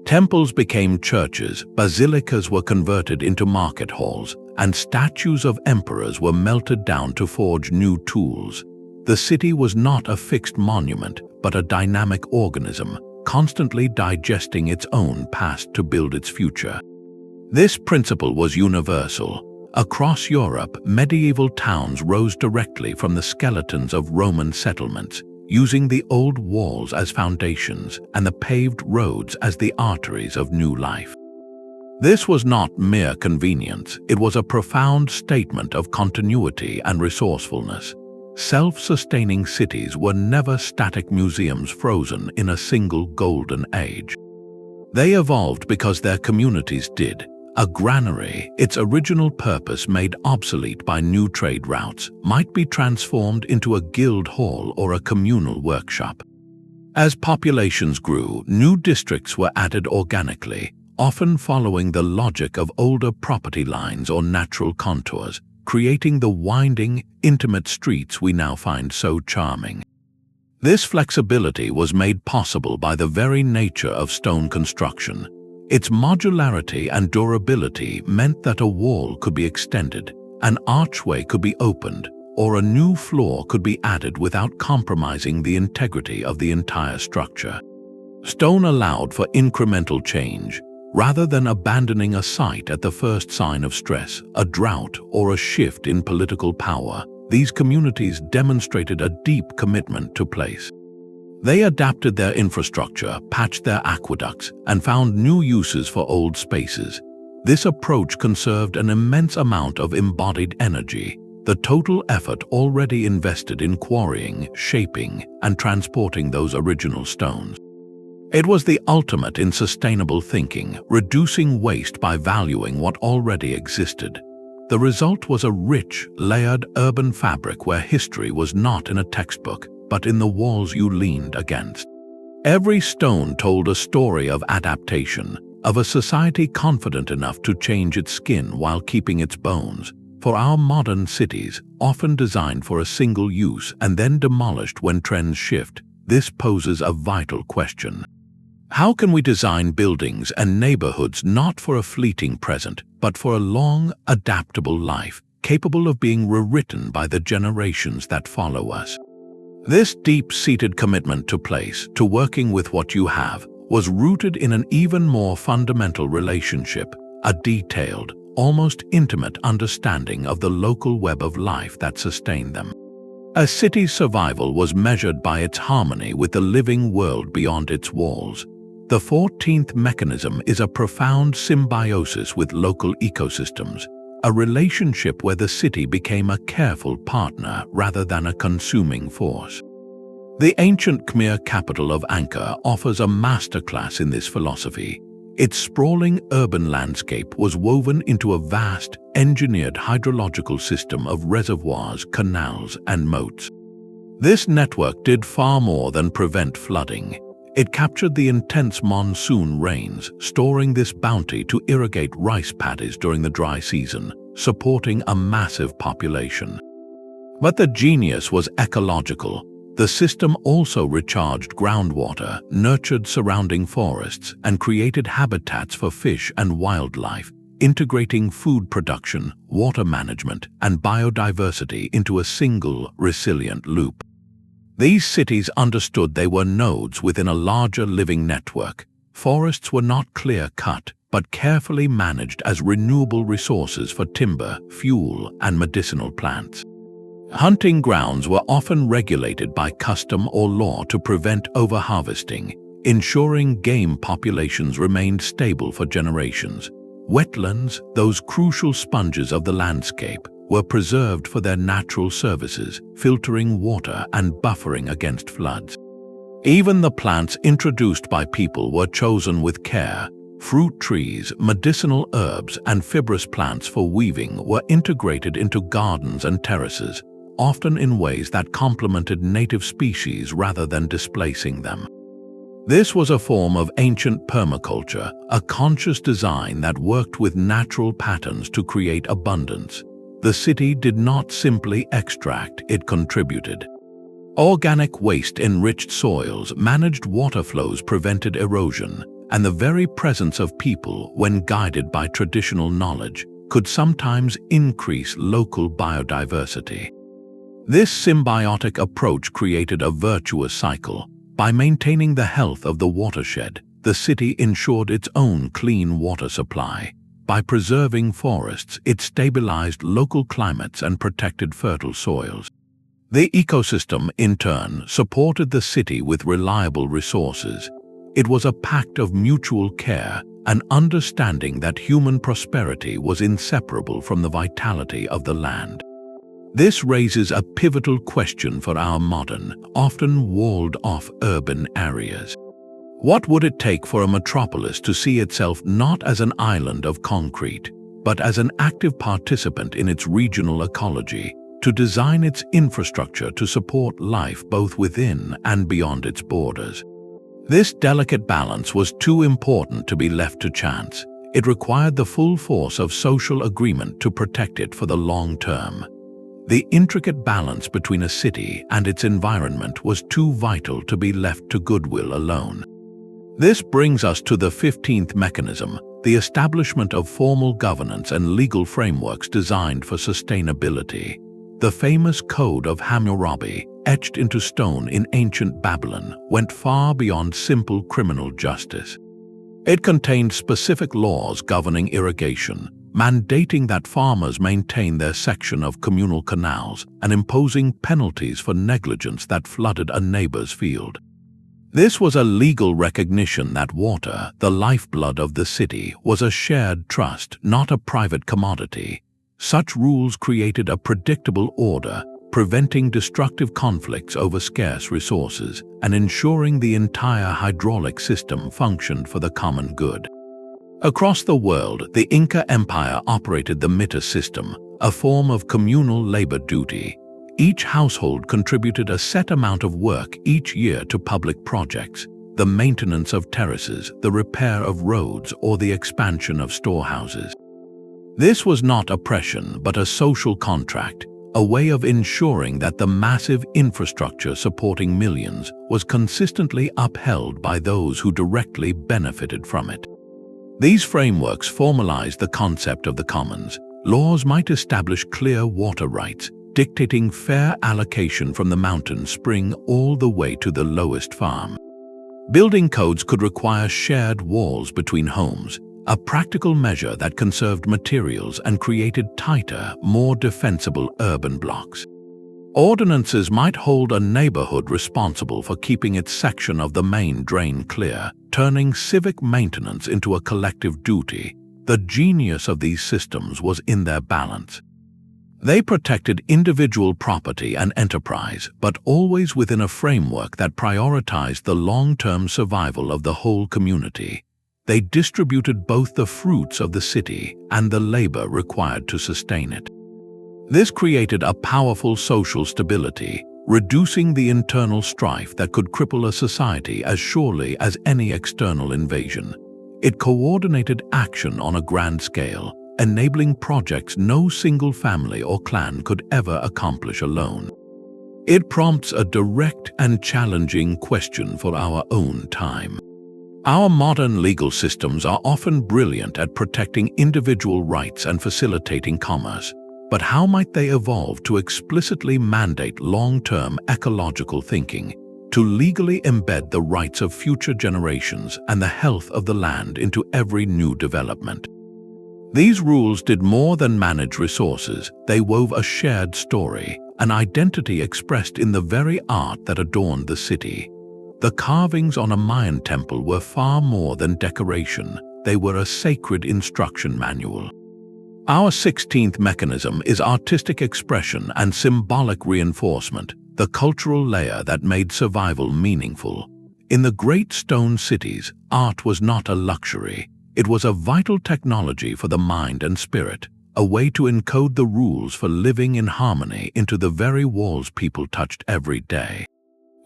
Temples became churches, basilicas were converted into market halls, and statues of emperors were melted down to forge new tools. The city was not a fixed monument, but a dynamic organism, constantly digesting its own past to build its future. This principle was universal. Across Europe, medieval towns rose directly from the skeletons of Roman settlements, using the old walls as foundations and the paved roads as the arteries of new life. This was not mere convenience, it was a profound statement of continuity and resourcefulness. Self-sustaining cities were never static museums frozen in a single golden age. They evolved because their communities did. A granary, its original purpose made obsolete by new trade routes, might be transformed into a guild hall or a communal workshop. As populations grew, new districts were added organically, often following the logic of older property lines or natural contours, creating the winding, intimate streets we now find so charming. This flexibility was made possible by the very nature of stone construction. Its modularity and durability meant that a wall could be extended, an archway could be opened, or a new floor could be added without compromising the integrity of the entire structure. Stone allowed for incremental change, rather than abandoning a site at the first sign of stress, a drought, or a shift in political power. These communities demonstrated a deep commitment to place. They adapted their infrastructure, patched their aqueducts, and found new uses for old spaces. This approach conserved an immense amount of embodied energy, the total effort already invested in quarrying, shaping, and transporting those original stones. It was the ultimate in sustainable thinking, reducing waste by valuing what already existed. The result was a rich, layered urban fabric where history was not in a textbook, but in the walls you leaned against. Every stone told a story of adaptation, of a society confident enough to change its skin while keeping its bones. For our modern cities, often designed for a single use and then demolished when trends shift, this poses a vital question. How can we design buildings and neighborhoods not for a fleeting present, but for a long, adaptable life, capable of being rewritten by the generations that follow us? This deep-seated commitment to place, to working with what you have, was rooted in an even more fundamental relationship, a detailed, almost intimate understanding of the local web of life that sustained them. A city's survival was measured by its harmony with the living world beyond its walls. The 14th mechanism is a profound symbiosis with local ecosystems, a relationship where the city became a careful partner rather than a consuming force. The ancient Khmer capital of Angkor offers a masterclass in this philosophy. Its sprawling urban landscape was woven into a vast, engineered hydrological system of reservoirs, canals, and moats. This network did far more than prevent flooding. It captured the intense monsoon rains, storing this bounty to irrigate rice paddies during the dry season, supporting a massive population. But the genius was ecological. The system also recharged groundwater, nurtured surrounding forests, and created habitats for fish and wildlife, integrating food production, water management, and biodiversity into a single, resilient loop. These cities understood they were nodes within a larger living network. Forests were not clear-cut, but carefully managed as renewable resources for timber, fuel, and medicinal plants. Hunting grounds were often regulated by custom or law to prevent overharvesting, ensuring game populations remained stable for generations. Wetlands, those crucial sponges of the landscape, were preserved for their natural services, filtering water and buffering against floods. Even the plants introduced by people were chosen with care. Fruit trees, medicinal herbs, and fibrous plants for weaving were integrated into gardens and terraces, often in ways that complemented native species rather than displacing them. This was a form of ancient permaculture, a conscious design that worked with natural patterns to create abundance. The city did not simply extract, it contributed. Organic waste enriched soils, managed water flows, prevented erosion, and the very presence of people, when guided by traditional knowledge, could sometimes increase local biodiversity. This symbiotic approach created a virtuous cycle. By maintaining the health of the watershed, the city ensured its own clean water supply. By preserving forests, it stabilized local climates and protected fertile soils. The ecosystem, in turn, supported the city with reliable resources. It was a pact of mutual care, an understanding that human prosperity was inseparable from the vitality of the land. This raises a pivotal question for our modern, often walled-off urban areas. What would it take for a metropolis to see itself not as an island of concrete, but as an active participant in its regional ecology, to design its infrastructure to support life both within and beyond its borders? This delicate balance was too important to be left to chance. It required the full force of social agreement to protect it for the long term. The intricate balance between a city and its environment was too vital to be left to goodwill alone. This brings us to the 15th mechanism, the establishment of formal governance and legal frameworks designed for sustainability. The famous Code of Hammurabi, etched into stone in ancient Babylon, went far beyond simple criminal justice. It contained specific laws governing irrigation, mandating that farmers maintain their section of communal canals and imposing penalties for negligence that flooded a neighbor's field. This was a legal recognition that water, the lifeblood of the city, was a shared trust, not a private commodity. Such rules created a predictable order, preventing destructive conflicts over scarce resources and ensuring the entire hydraulic system functioned for the common good. Across the world, the Inca Empire operated the mita system, a form of communal labor duty. Each household contributed a set amount of work each year to public projects, the maintenance of terraces, the repair of roads, or the expansion of storehouses. This was not oppression, but a social contract, a way of ensuring that the massive infrastructure supporting millions was consistently upheld by those who directly benefited from it. These frameworks formalized the concept of the commons. Laws might establish clear water rights, dictating fair allocation from the mountain spring all the way to the lowest farm. Building codes could require shared walls between homes, a practical measure that conserved materials and created tighter, more defensible urban blocks. Ordinances might hold a neighborhood responsible for keeping its section of the main drain clear, turning civic maintenance into a collective duty. The genius of these systems was in their balance. They protected individual property and enterprise, but always within a framework that prioritized the long-term survival of the whole community. They distributed both the fruits of the city and the labor required to sustain it. This created a powerful social stability, reducing the internal strife that could cripple a society as surely as any external invasion. It coordinated action on a grand scale, enabling projects no single family or clan could ever accomplish alone. It prompts a direct and challenging question for our own time. Our modern legal systems are often brilliant at protecting individual rights and facilitating commerce, but how might they evolve to explicitly mandate long-term ecological thinking, to legally embed the rights of future generations and the health of the land into every new development? These rules did more than manage resources. They wove a shared story, an identity expressed in the very art that adorned the city. The carvings on a Mayan temple were far more than decoration. They were a sacred instruction manual. Our 16th mechanism is artistic expression and symbolic reinforcement, the cultural layer that made survival meaningful. In the great stone cities, art was not a luxury. It was a vital technology for the mind and spirit, a way to encode the rules for living in harmony into the very walls people touched every day.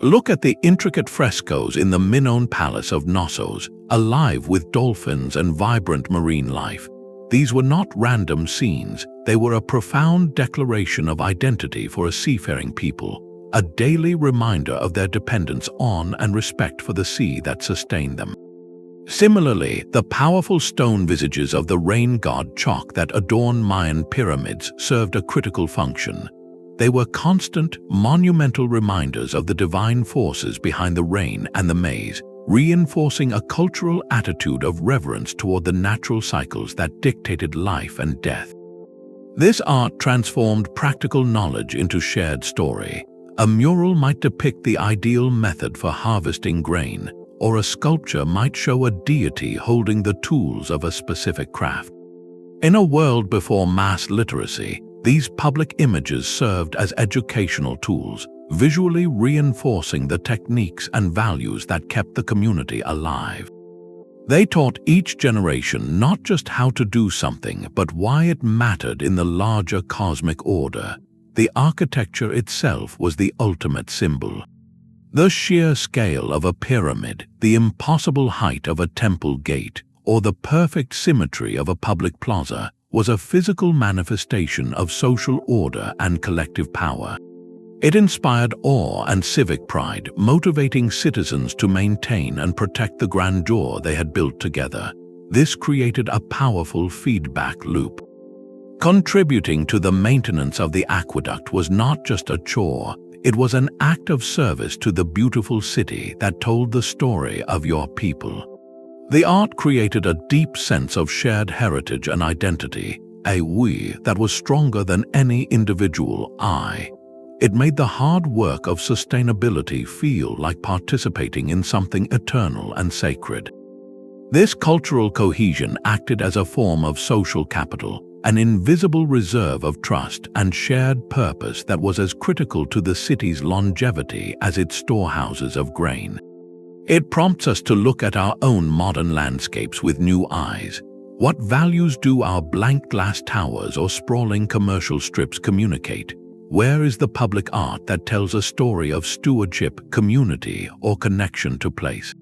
Look at the intricate frescoes in the Minoan Palace of Knossos, alive with dolphins and vibrant marine life. These were not random scenes. They were a profound declaration of identity for a seafaring people, a daily reminder of their dependence on and respect for the sea that sustained them. Similarly, the powerful stone visages of the rain god Chok that adorn Mayan pyramids served a critical function. They were constant, monumental reminders of the divine forces behind the rain and the maize, reinforcing a cultural attitude of reverence toward the natural cycles that dictated life and death. This art transformed practical knowledge into shared story. A mural might depict the ideal method for harvesting grain, or a sculpture might show a deity holding the tools of a specific craft. In a world before mass literacy, these public images served as educational tools, visually reinforcing the techniques and values that kept the community alive. They taught each generation not just how to do something, but why it mattered in the larger cosmic order. The architecture itself was the ultimate symbol. The sheer scale of a pyramid, the impossible height of a temple gate, or the perfect symmetry of a public plaza was a physical manifestation of social order and collective power. It inspired awe and civic pride, motivating citizens to maintain and protect the grandeur they had built together. This created a powerful feedback loop. Contributing to the maintenance of the aqueduct was not just a chore, it was an act of service to the beautiful city that told the story of your people. The art created a deep sense of shared heritage and identity, a we that was stronger than any individual I. It made the hard work of sustainability feel like participating in something eternal and sacred. This cultural cohesion acted as a form of social capital, an invisible reserve of trust and shared purpose that was as critical to the city's longevity as its storehouses of grain. It prompts us to look at our own modern landscapes with new eyes. What values do our blank glass towers or sprawling commercial strips communicate? Where is the public art that tells a story of stewardship, community, or connection to place?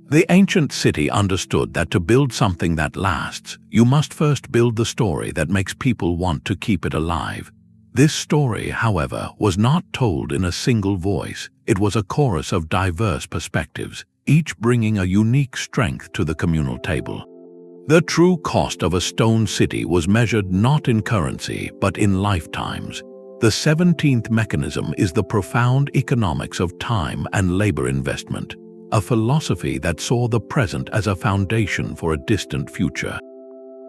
The ancient city understood that to build something that lasts, you must first build the story that makes people want to keep it alive. This story, however, was not told in a single voice. It was a chorus of diverse perspectives, each bringing a unique strength to the communal table. The true cost of a stone city was measured not in currency, but in lifetimes. The 17th mechanism is the profound economics of time and labor investment, a philosophy that saw the present as a foundation for a distant future.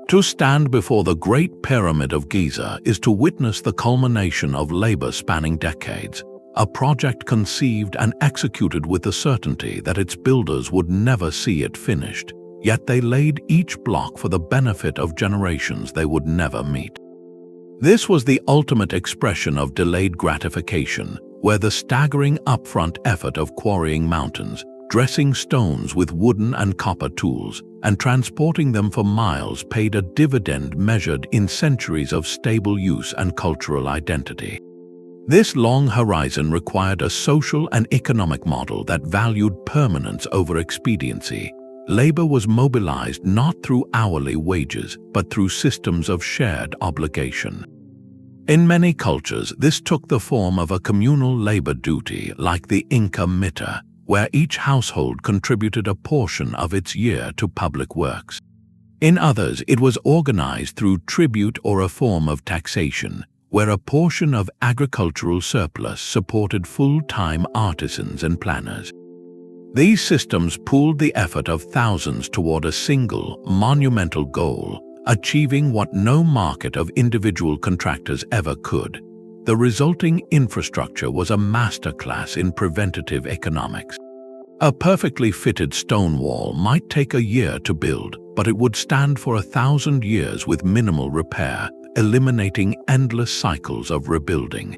To stand before the Great Pyramid of Giza is to witness the culmination of labor spanning decades, a project conceived and executed with the certainty that its builders would never see it finished, yet they laid each block for the benefit of generations they would never meet. This was the ultimate expression of delayed gratification, where the staggering upfront effort of quarrying mountains, dressing stones with wooden and copper tools, and transporting them for miles paid a dividend measured in centuries of stable use and cultural identity. This long horizon required a social and economic model that valued permanence over expediency. Labor was mobilized not through hourly wages, but through systems of shared obligation. In many cultures, this took the form of a communal labor duty like the Inca Mita, where each household contributed a portion of its year to public works. In others, it was organized through tribute or a form of taxation, where a portion of agricultural surplus supported full-time artisans and planners. These systems pooled the effort of thousands toward a single, monumental goal, achieving what no market of individual contractors ever could. The resulting infrastructure was a masterclass in preventative economics. A perfectly fitted stone wall might take a year to build, but it would stand for 1,000 years with minimal repair, eliminating endless cycles of rebuilding.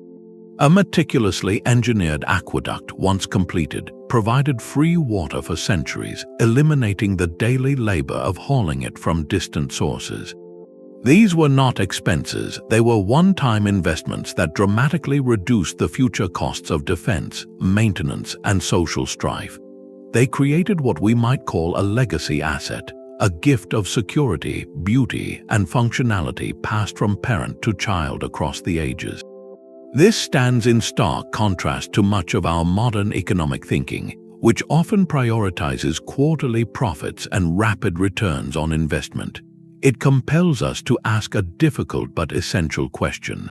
A meticulously engineered aqueduct, once completed, provided free water for centuries, eliminating the daily labor of hauling it from distant sources. These were not expenses, they were one-time investments that dramatically reduced the future costs of defense, maintenance, and social strife. They created what we might call a legacy asset, a gift of security, beauty, and functionality passed from parent to child across the ages. This stands in stark contrast to much of our modern economic thinking, which often prioritizes quarterly profits and rapid returns on investment. It compels us to ask a difficult but essential question.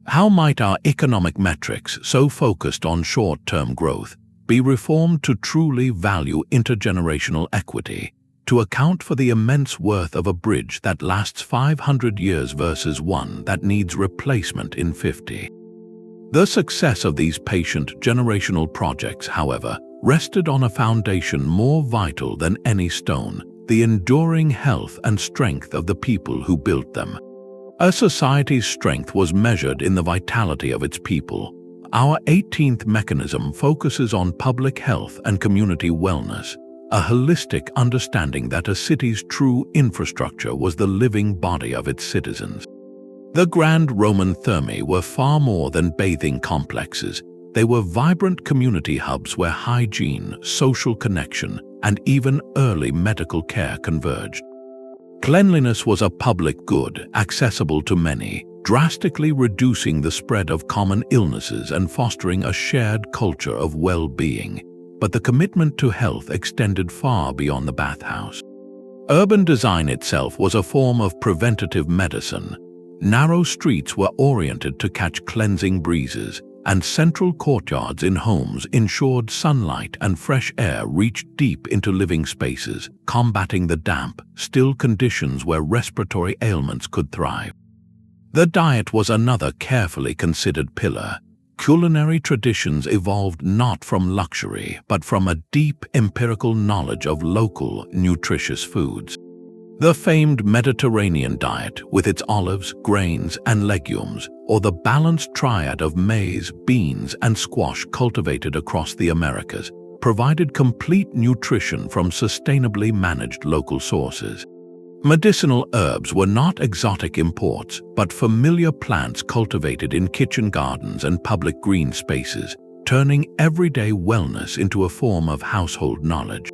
How might our economic metrics, so focused on short-term growth, be reformed to truly value intergenerational equity, to account for the immense worth of a bridge that lasts 500 years versus one that needs replacement in 50? The success of these patient generational projects, however, rested on a foundation more vital than any stone: the enduring health and strength of the people who built them. A society's strength was measured in the vitality of its people. Our 18th mechanism focuses on public health and community wellness, a holistic understanding that a city's true infrastructure was the living body of its citizens. The Grand Roman Thermae were far more than bathing complexes. They were vibrant community hubs where hygiene, social connection, and even early medical care converged. Cleanliness was a public good, accessible to many, drastically reducing the spread of common illnesses and fostering a shared culture of well-being. But the commitment to health extended far beyond the bathhouse. Urban design itself was a form of preventative medicine. Narrow streets were oriented to catch cleansing breezes, and central courtyards in homes ensured sunlight and fresh air reached deep into living spaces, combating the damp, still conditions where respiratory ailments could thrive. The diet was another carefully considered pillar. Culinary traditions evolved not from luxury, but from a deep empirical knowledge of local, nutritious foods. The famed Mediterranean diet, with its olives, grains, and legumes, or the balanced triad of maize, beans, and squash cultivated across the Americas, provided complete nutrition from sustainably managed local sources. Medicinal herbs were not exotic imports, but familiar plants cultivated in kitchen gardens and public green spaces, turning everyday wellness into a form of household knowledge.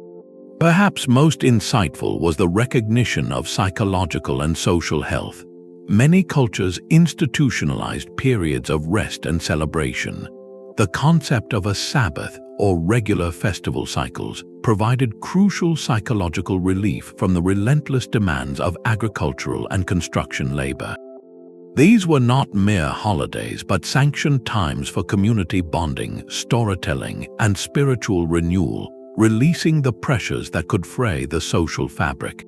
Perhaps most insightful was the recognition of psychological and social health. Many cultures institutionalized periods of rest and celebration. The concept of a Sabbath or regular festival cycles provided crucial psychological relief from the relentless demands of agricultural and construction labor. These were not mere holidays but sanctioned times for community bonding, storytelling, and spiritual renewal, releasing the pressures that could fray the social fabric.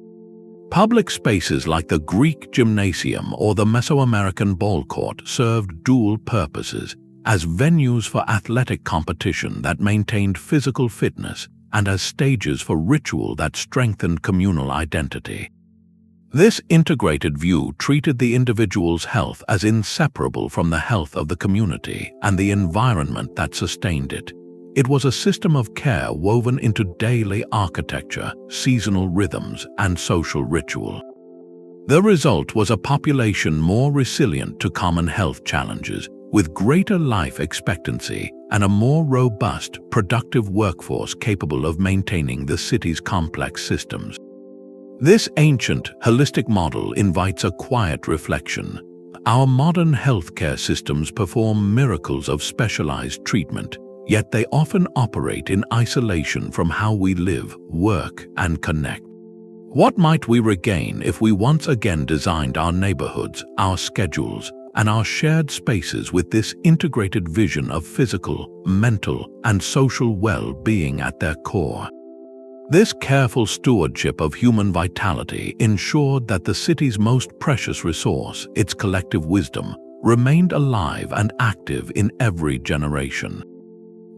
Public spaces like the Greek gymnasium or the Mesoamerican ball court served dual purposes, as venues for athletic competition that maintained physical fitness and as stages for ritual that strengthened communal identity. This integrated view treated the individual's health as inseparable from the health of the community and the environment that sustained it. It was a system of care woven into daily architecture, seasonal rhythms, and social ritual. The result was a population more resilient to common health challenges, with greater life expectancy and a more robust, productive workforce capable of maintaining the city's complex systems. This ancient, holistic model invites a quiet reflection. Our modern healthcare systems perform miracles of specialized treatment, yet they often operate in isolation from how we live, work, and connect. What might we regain if we once again designed our neighborhoods, our schedules, and our shared spaces with this integrated vision of physical, mental, and social well-being at their core? This careful stewardship of human vitality ensured that the city's most precious resource, its collective wisdom, remained alive and active in every generation.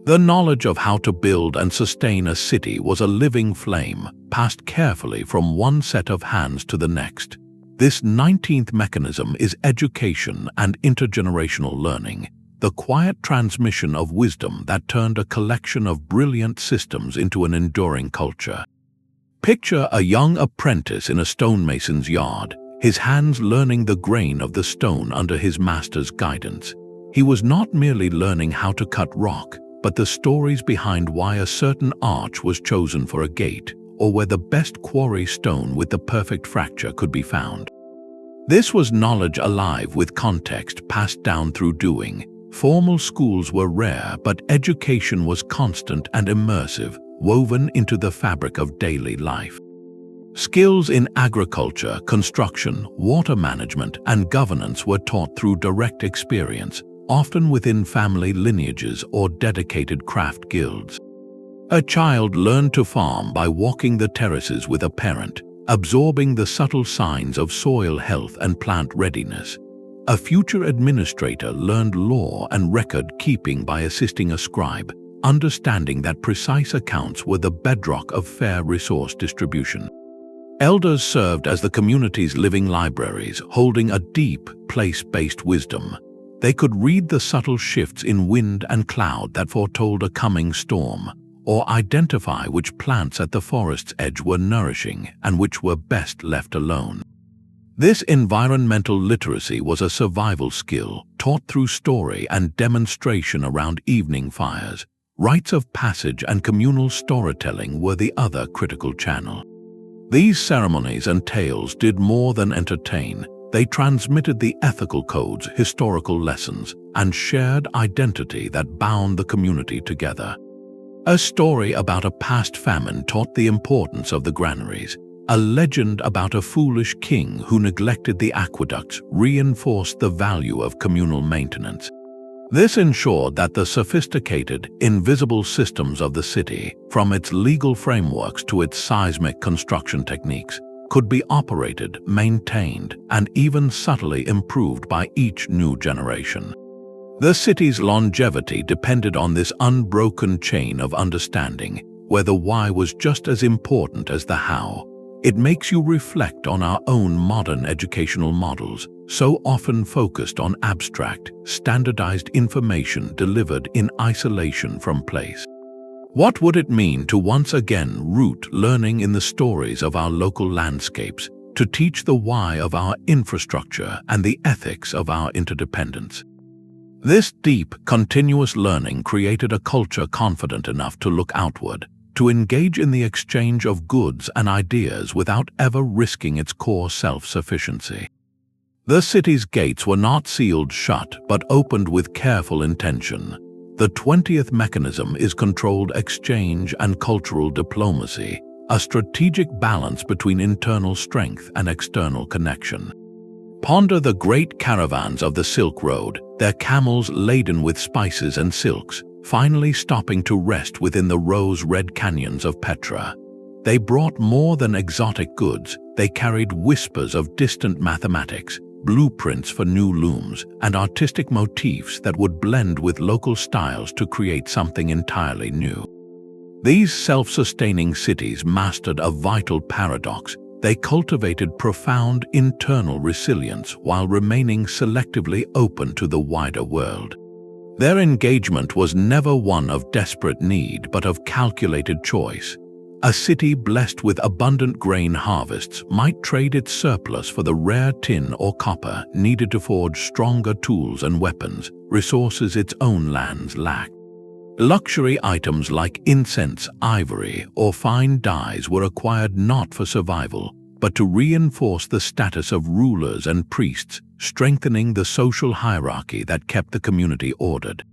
The knowledge of how to build and sustain a city was a living flame, passed carefully from one set of hands to the next. This 19th mechanism is education and intergenerational learning, the quiet transmission of wisdom that turned a collection of brilliant systems into an enduring culture. Picture a young apprentice in a stonemason's yard, his hands learning the grain of the stone under his master's guidance. He was not merely learning how to cut rock, but the stories behind why a certain arch was chosen for a gate, or where the best quarry stone with the perfect fracture could be found. This was knowledge alive with context passed down through doing. Formal schools were rare, but education was constant and immersive, woven into the fabric of daily life. Skills in agriculture, construction, water management, and governance were taught through direct experience, often within family lineages or dedicated craft guilds. A child learned to farm by walking the terraces with a parent, absorbing the subtle signs of soil health and plant readiness. A future administrator learned law and record-keeping by assisting a scribe, understanding that precise accounts were the bedrock of fair resource distribution. Elders served as the community's living libraries, holding a deep, place-based wisdom. They could read the subtle shifts in wind and cloud that foretold a coming storm, or identify which plants at the forest's edge were nourishing and which were best left alone. This environmental literacy was a survival skill taught through story and demonstration around evening fires. Rites of passage and communal storytelling were the other critical channel. These ceremonies and tales did more than entertain. They transmitted the ethical codes, historical lessons, and shared identity that bound the community together. A story about a past famine taught the importance of the granaries. A legend about a foolish king who neglected the aqueducts reinforced the value of communal maintenance. This ensured that the sophisticated, invisible systems of the city, from its legal frameworks to its seismic construction techniques, could be operated, maintained, and even subtly improved by each new generation. The city's longevity depended on this unbroken chain of understanding, where the why was just as important as the how. It makes you reflect on our own modern educational models, so often focused on abstract, standardized information delivered in isolation from place. What would it mean to once again root learning in the stories of our local landscapes, to teach the why of our infrastructure and the ethics of our interdependence? This deep, continuous learning created a culture confident enough to look outward, to engage in the exchange of goods and ideas without ever risking its core self-sufficiency. The city's gates were not sealed shut but opened with careful intention. The 20th mechanism is controlled exchange and cultural diplomacy, a strategic balance between internal strength and external connection. Ponder the great caravans of the Silk Road, their camels laden with spices and silks, finally stopping to rest within the rose-red canyons of Petra. They brought more than exotic goods, they carried whispers of distant mathematics, blueprints for new looms, and artistic motifs that would blend with local styles to create something entirely new. These self-sustaining cities mastered a vital paradox. They cultivated profound internal resilience while remaining selectively open to the wider world. Their engagement was never one of desperate need but of calculated choice. A city blessed with abundant grain harvests might trade its surplus for the rare tin or copper needed to forge stronger tools and weapons, resources its own lands lacked. Luxury items like incense, ivory, or fine dyes were acquired not for survival, but to reinforce the status of rulers and priests, strengthening the social hierarchy that kept the community ordered.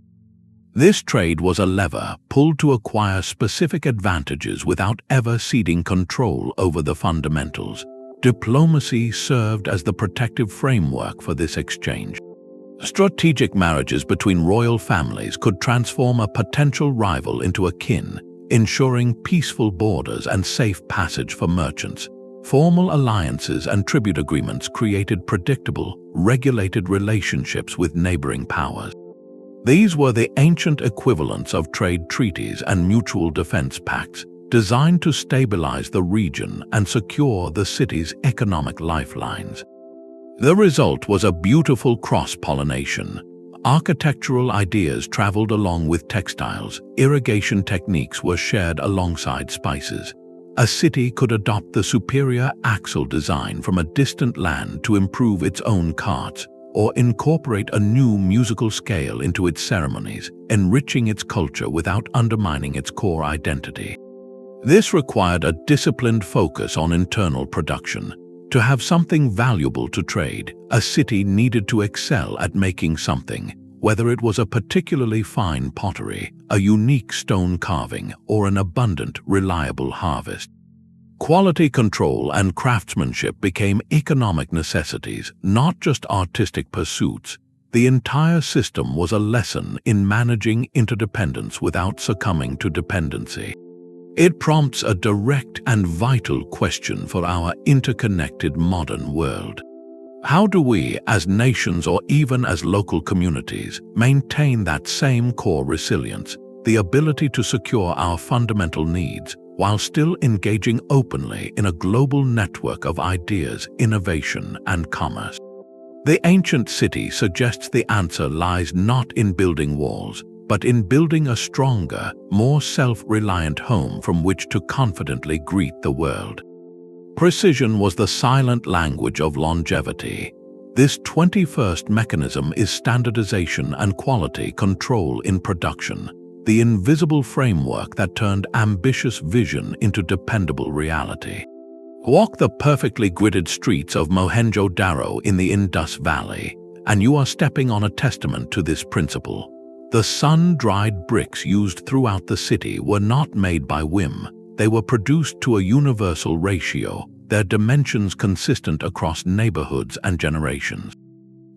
This trade was a lever pulled to acquire specific advantages without ever ceding control over the fundamentals. Diplomacy served as the protective framework for this exchange. Strategic marriages between royal families could transform a potential rival into a kin, ensuring peaceful borders and safe passage for merchants. Formal alliances and tribute agreements created predictable, regulated relationships with neighboring powers. These were the ancient equivalents of trade treaties and mutual defense pacts, designed to stabilize the region and secure the city's economic lifelines. The result was a beautiful cross-pollination. Architectural ideas traveled along with textiles, irrigation techniques were shared alongside spices. A city could adopt the superior axle design from a distant land to improve its own carts, or incorporate a new musical scale into its ceremonies, enriching its culture without undermining its core identity. This required a disciplined focus on internal production. To have something valuable to trade, a city needed to excel at making something, whether it was a particularly fine pottery, a unique stone carving, or an abundant, reliable harvest. Quality control and craftsmanship became economic necessities, not just artistic pursuits. The entire system was a lesson in managing interdependence without succumbing to dependency. It prompts a direct and vital question for our interconnected modern world. How do we, as nations or even as local communities, maintain that same core resilience, the ability to secure our fundamental needs, while still engaging openly in a global network of ideas, innovation, and commerce? The ancient city suggests the answer lies not in building walls, but in building a stronger, more self-reliant home from which to confidently greet the world. Precision was the silent language of longevity. This 21st mechanism is standardization and quality control in production, the invisible framework that turned ambitious vision into dependable reality. Walk the perfectly gridded streets of Mohenjo-Daro in the Indus Valley, and you are stepping on a testament to this principle. The sun-dried bricks used throughout the city were not made by whim. They were produced to a universal ratio, their dimensions consistent across neighborhoods and generations.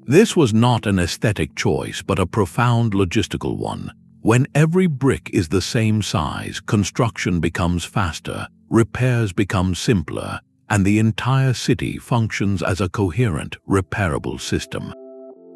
This was not an aesthetic choice, but a profound logistical one. When every brick is the same size, construction becomes faster, repairs become simpler, and the entire city functions as a coherent, repairable system.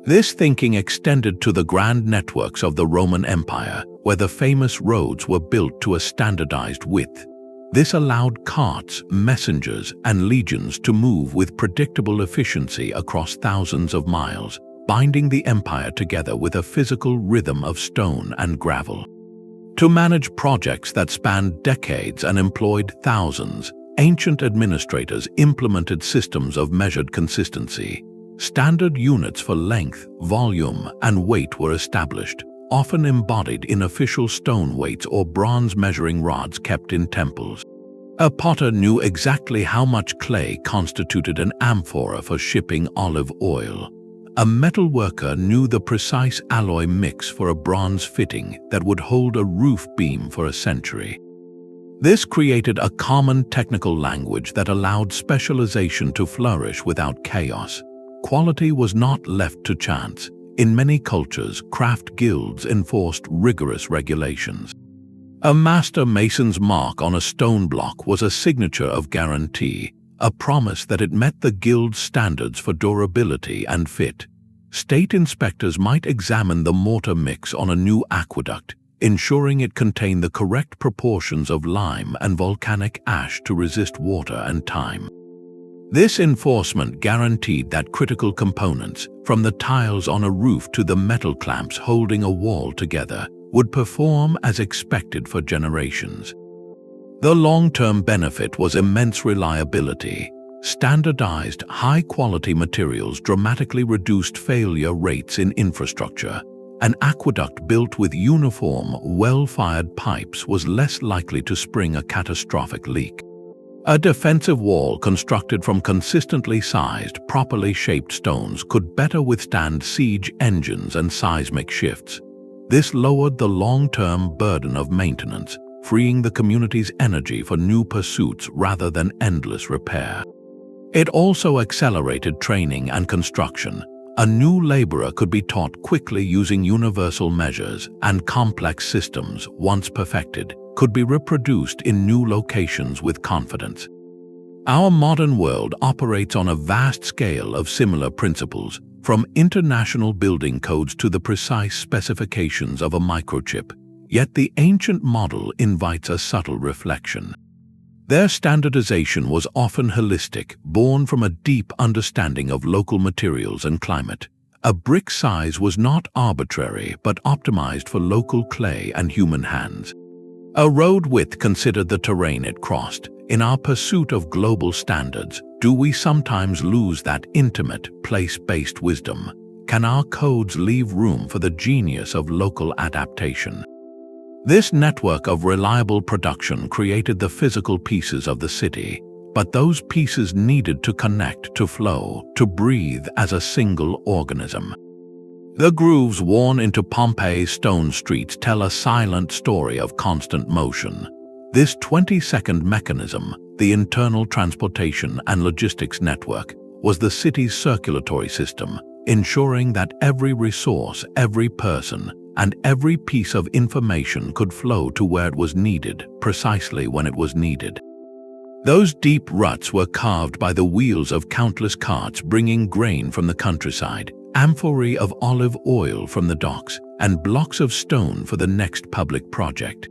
This thinking extended to the grand networks of the Roman Empire, where the famous roads were built to a standardized width. This allowed carts, messengers, and legions to move with predictable efficiency across thousands of miles, binding the empire together with a physical rhythm of stone and gravel. To manage projects that spanned decades and employed thousands, ancient administrators implemented systems of measured consistency. Standard units for length, volume, and weight were established, often embodied in official stone weights or bronze measuring rods kept in temples. A potter knew exactly how much clay constituted an amphora for shipping olive oil. A metal worker knew the precise alloy mix for a bronze fitting that would hold a roof beam for a century. This created a common technical language that allowed specialization to flourish without chaos. Quality was not left to chance. In many cultures, craft guilds enforced rigorous regulations. A master mason's mark on a stone block was a signature of guarantee, a promise that it met the guild's standards for durability and fit. State inspectors might examine the mortar mix on a new aqueduct, ensuring it contained the correct proportions of lime and volcanic ash to resist water and time. This enforcement guaranteed that critical components, from the tiles on a roof to the metal clamps holding a wall together, would perform as expected for generations. The long-term benefit was immense reliability. Standardized, high-quality materials dramatically reduced failure rates in infrastructure. An aqueduct built with uniform, well-fired pipes was less likely to spring a catastrophic leak. A defensive wall constructed from consistently sized, properly shaped stones could better withstand siege engines and seismic shifts. This lowered the long-term burden of maintenance, freeing the community's energy for new pursuits rather than endless repair. It also accelerated training and construction. A new laborer could be taught quickly using universal measures, and complex systems, once perfected, could be reproduced in new locations with confidence. Our modern world operates on a vast scale of similar principles, from international building codes to the precise specifications of a microchip. Yet the ancient model invites a subtle reflection. Their standardization was often holistic, born from a deep understanding of local materials and climate. A brick size was not arbitrary but optimized for local clay and human hands. A road width considered the terrain it crossed. In our pursuit of global standards, do we sometimes lose that intimate, place-based wisdom? Can our codes leave room for the genius of local adaptation? This network of reliable production created the physical pieces of the city, but those pieces needed to connect, to flow, to breathe as a single organism. The grooves worn into Pompeii's stone streets tell a silent story of constant motion. This 20-second mechanism, the internal transportation and logistics network, was the city's circulatory system, ensuring that every resource, every person, and every piece of information could flow to where it was needed, precisely when it was needed. Those deep ruts were carved by the wheels of countless carts bringing grain from the countryside, amphorae of olive oil from the docks, and blocks of stone for the next public project.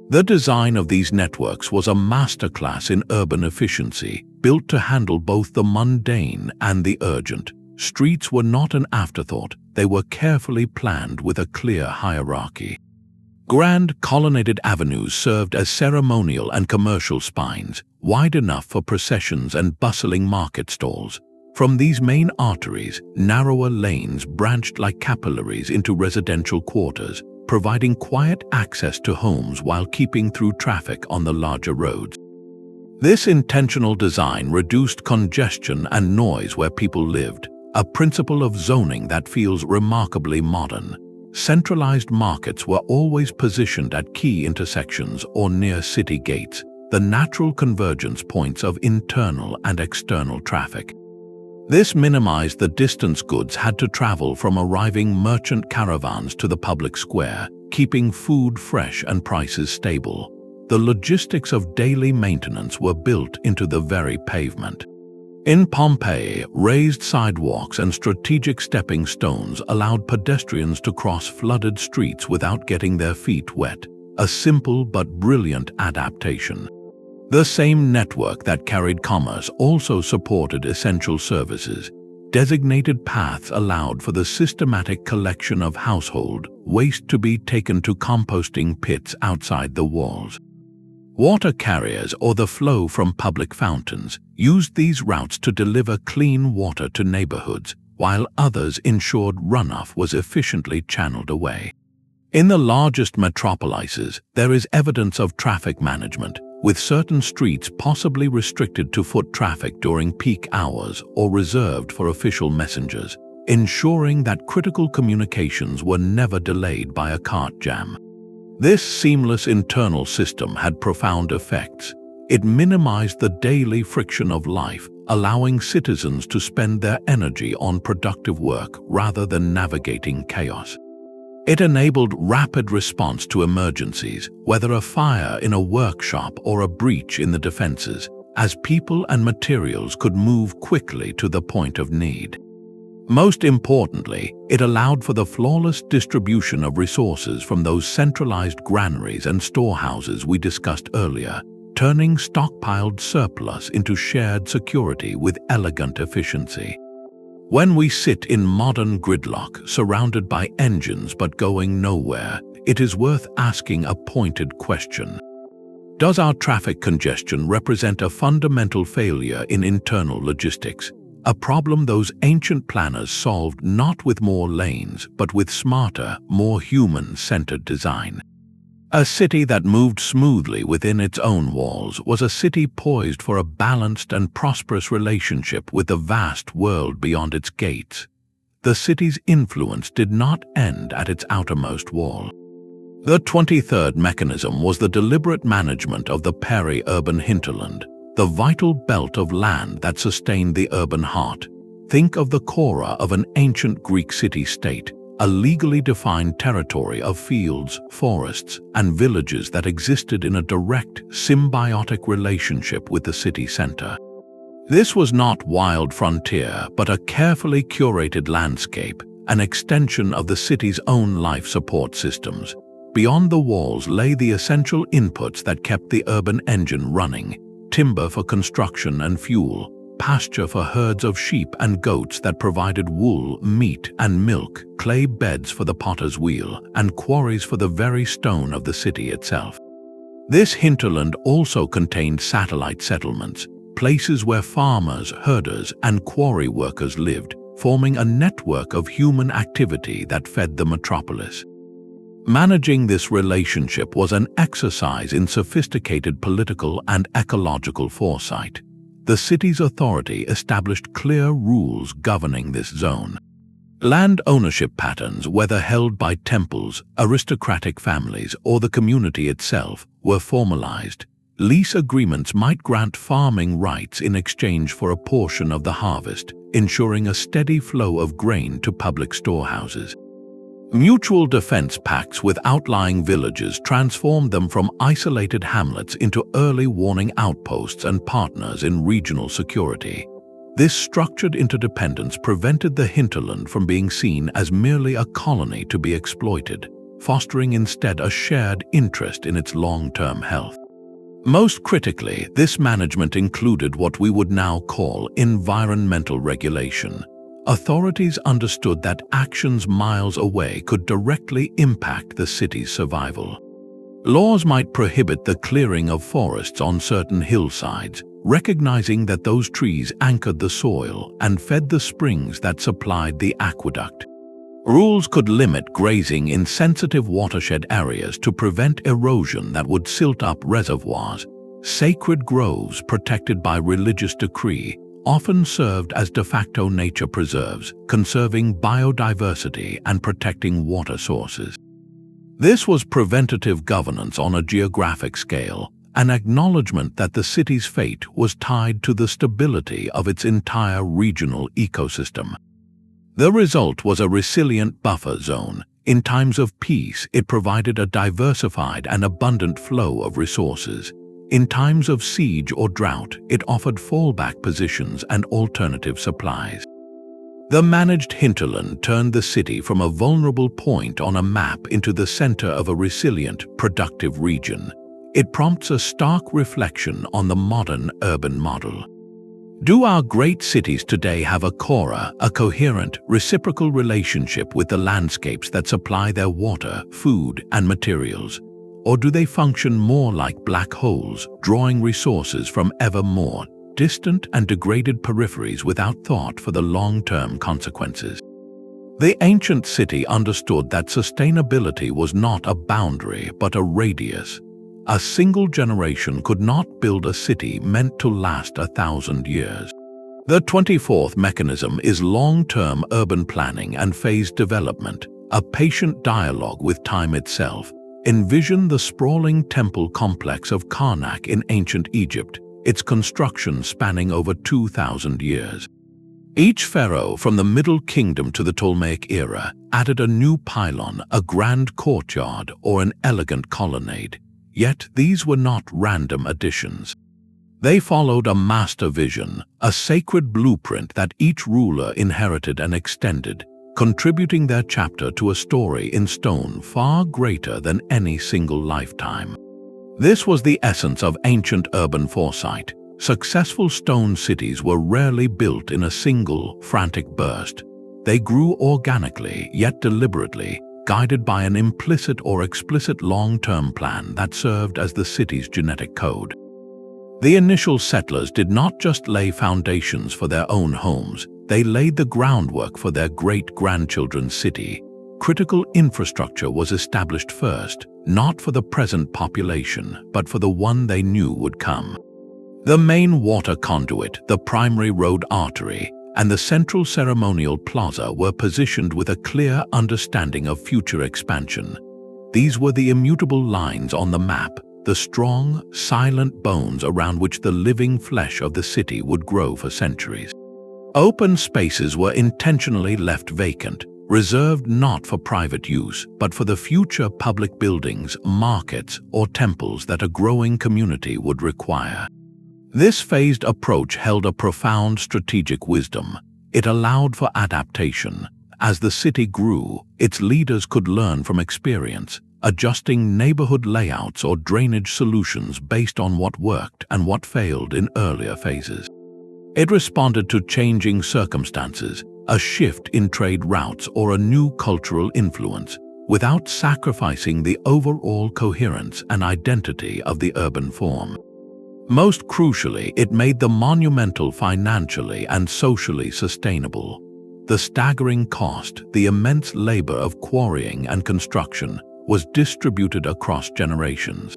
The design of these networks was a masterclass in urban efficiency, built to handle both the mundane and the urgent. Streets were not an afterthought, they were carefully planned with a clear hierarchy. Grand colonnaded avenues served as ceremonial and commercial spines, wide enough for processions and bustling market stalls. From these main arteries, narrower lanes branched like capillaries into residential quarters, providing quiet access to homes while keeping through traffic on the larger roads. This intentional design reduced congestion and noise where people lived, a principle of zoning that feels remarkably modern. Centralized markets were always positioned at key intersections or near city gates, the natural convergence points of internal and external traffic. This minimized the distance goods had to travel from arriving merchant caravans to the public square, keeping food fresh and prices stable. The logistics of daily maintenance were built into the very pavement. In Pompeii, raised sidewalks and strategic stepping stones allowed pedestrians to cross flooded streets without getting their feet wet, a simple but brilliant adaptation. The same network that carried commerce also supported essential services. Designated paths allowed for the systematic collection of household waste to be taken to composting pits outside the walls. Water carriers, or the flow from public fountains, used these routes to deliver clean water to neighborhoods, while others ensured runoff was efficiently channeled away. In the largest metropolises, there is evidence of traffic management, with certain streets possibly restricted to foot traffic during peak hours or reserved for official messengers, ensuring that critical communications were never delayed by a cart jam. This seamless internal system had profound effects. It minimized the daily friction of life, allowing citizens to spend their energy on productive work rather than navigating chaos. It enabled rapid response to emergencies, whether a fire in a workshop or a breach in the defenses, as people and materials could move quickly to the point of need. Most importantly, it allowed for the flawless distribution of resources from those centralized granaries and storehouses we discussed earlier, turning stockpiled surplus into shared security with elegant efficiency. When we sit in modern gridlock, surrounded by engines but going nowhere, it is worth asking a pointed question. Does our traffic congestion represent a fundamental failure in internal logistics? A problem those ancient planners solved not with more lanes, but with smarter, more human-centered design. A city that moved smoothly within its own walls was a city poised for a balanced and prosperous relationship with the vast world beyond its gates. The city's influence did not end at its outermost wall. The 23rd mechanism was the deliberate management of the Peri-Urban hinterland, the vital belt of land that sustained the urban heart. Think of the chora of an ancient Greek city-state, a legally defined territory of fields, forests, and villages that existed in a direct, symbiotic relationship with the city center. This was not wild frontier, but a carefully curated landscape, an extension of the city's own life support systems. Beyond the walls lay the essential inputs that kept the urban engine running: timber for construction and fuel, pasture for herds of sheep and goats that provided wool, meat, and milk, clay beds for the potter's wheel, and quarries for the very stone of the city itself. This hinterland also contained satellite settlements, places where farmers, herders, and quarry workers lived, forming a network of human activity that fed the metropolis. Managing this relationship was an exercise in sophisticated political and ecological foresight. The city's authority established clear rules governing this zone. Land ownership patterns, whether held by temples, aristocratic families, or the community itself, were formalized. Lease agreements might grant farming rights in exchange for a portion of the harvest, ensuring a steady flow of grain to public storehouses. Mutual defense pacts with outlying villages transformed them from isolated hamlets into early warning outposts and partners in regional security. This structured interdependence prevented the hinterland from being seen as merely a colony to be exploited, fostering instead a shared interest in its long-term health. Most critically, this management included what we would now call environmental regulation, authorities understood that actions miles away could directly impact the city's survival. Laws might prohibit the clearing of forests on certain hillsides, recognizing that those trees anchored the soil and fed the springs that supplied the aqueduct. Rules could limit grazing in sensitive watershed areas to prevent erosion that would silt up reservoirs. Sacred groves protected by religious decree often served as de facto nature preserves, conserving biodiversity and protecting water sources. This was preventative governance on a geographic scale, an acknowledgement that the city's fate was tied to the stability of its entire regional ecosystem. The result was a resilient buffer zone. In times of peace, it provided a diversified and abundant flow of resources. In times of siege or drought, it offered fallback positions and alternative supplies. The managed hinterland turned the city from a vulnerable point on a map into the center of a resilient, productive region. It prompts a stark reflection on the modern urban model. Do our great cities today have a coherent, reciprocal relationship with the landscapes that supply their water, food, and materials? Or do they function more like black holes, drawing resources from ever more distant and degraded peripheries without thought for the long-term consequences? The ancient city understood that sustainability was not a boundary but a radius. A single generation could not build a city meant to last 1,000 years. The 24th mechanism is long-term urban planning and phased development, a patient dialogue with time itself. Envision the sprawling temple complex of Karnak in ancient Egypt, its construction spanning over 2,000 years. Each pharaoh from the Middle Kingdom to the Ptolemaic era added a new pylon, a grand courtyard, or an elegant colonnade. Yet these were not random additions. They followed a master vision, a sacred blueprint that each ruler inherited and extended, contributing their chapter to a story in stone far greater than any single lifetime. This was the essence of ancient urban foresight. Successful stone cities were rarely built in a single, frantic burst. They grew organically, yet deliberately, guided by an implicit or explicit long-term plan that served as the city's genetic code. The initial settlers did not just lay foundations for their own homes, they laid the groundwork for their great-grandchildren's city. Critical infrastructure was established first, not for the present population, but for the one they knew would come. The main water conduit, the primary road artery, and the central ceremonial plaza were positioned with a clear understanding of future expansion. These were the immutable lines on the map, the strong, silent bones around which the living flesh of the city would grow for centuries. Open spaces were intentionally left vacant, reserved not for private use, but for the future public buildings, markets, or temples that a growing community would require. This phased approach held a profound strategic wisdom. It allowed for adaptation. As the city grew, its leaders could learn from experience, adjusting neighborhood layouts or drainage solutions based on what worked and what failed in earlier phases. It responded to changing circumstances, a shift in trade routes or a new cultural influence, without sacrificing the overall coherence and identity of the urban form. Most crucially, it made the monumental financially and socially sustainable. The staggering cost, the immense labor of quarrying and construction, was distributed across generations.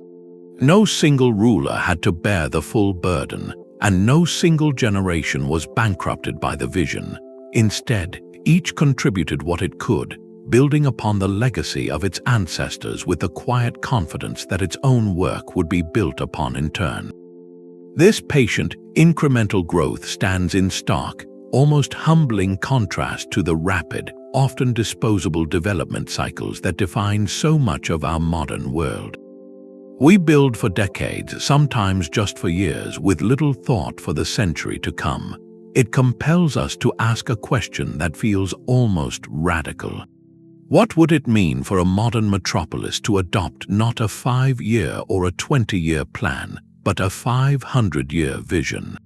No single ruler had to bear the full burden, and no single generation was bankrupted by the vision. Instead, each contributed what it could, building upon the legacy of its ancestors with the quiet confidence that its own work would be built upon in turn. This patient, incremental growth stands in stark, almost humbling contrast to the rapid, often disposable development cycles that define so much of our modern world. We build for decades, sometimes just for years, with little thought for the century to come. It compels us to ask a question that feels almost radical. What would it mean for a modern metropolis to adopt not a 5-year or a 20-year plan, but a 500-year vision?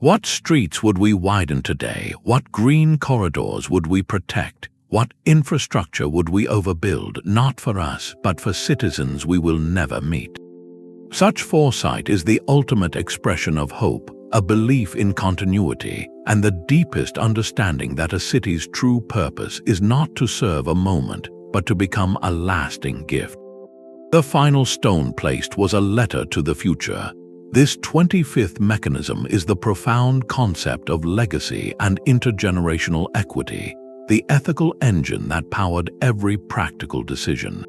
What streets would we widen today? What green corridors would we protect? What infrastructure would we overbuild, not for us, but for citizens we will never meet? Such foresight is the ultimate expression of hope, a belief in continuity, and the deepest understanding that a city's true purpose is not to serve a moment, but to become a lasting gift. The final stone placed was a letter to the future. This 25th mechanism is the profound concept of legacy and intergenerational equity, the ethical engine that powered every practical decision.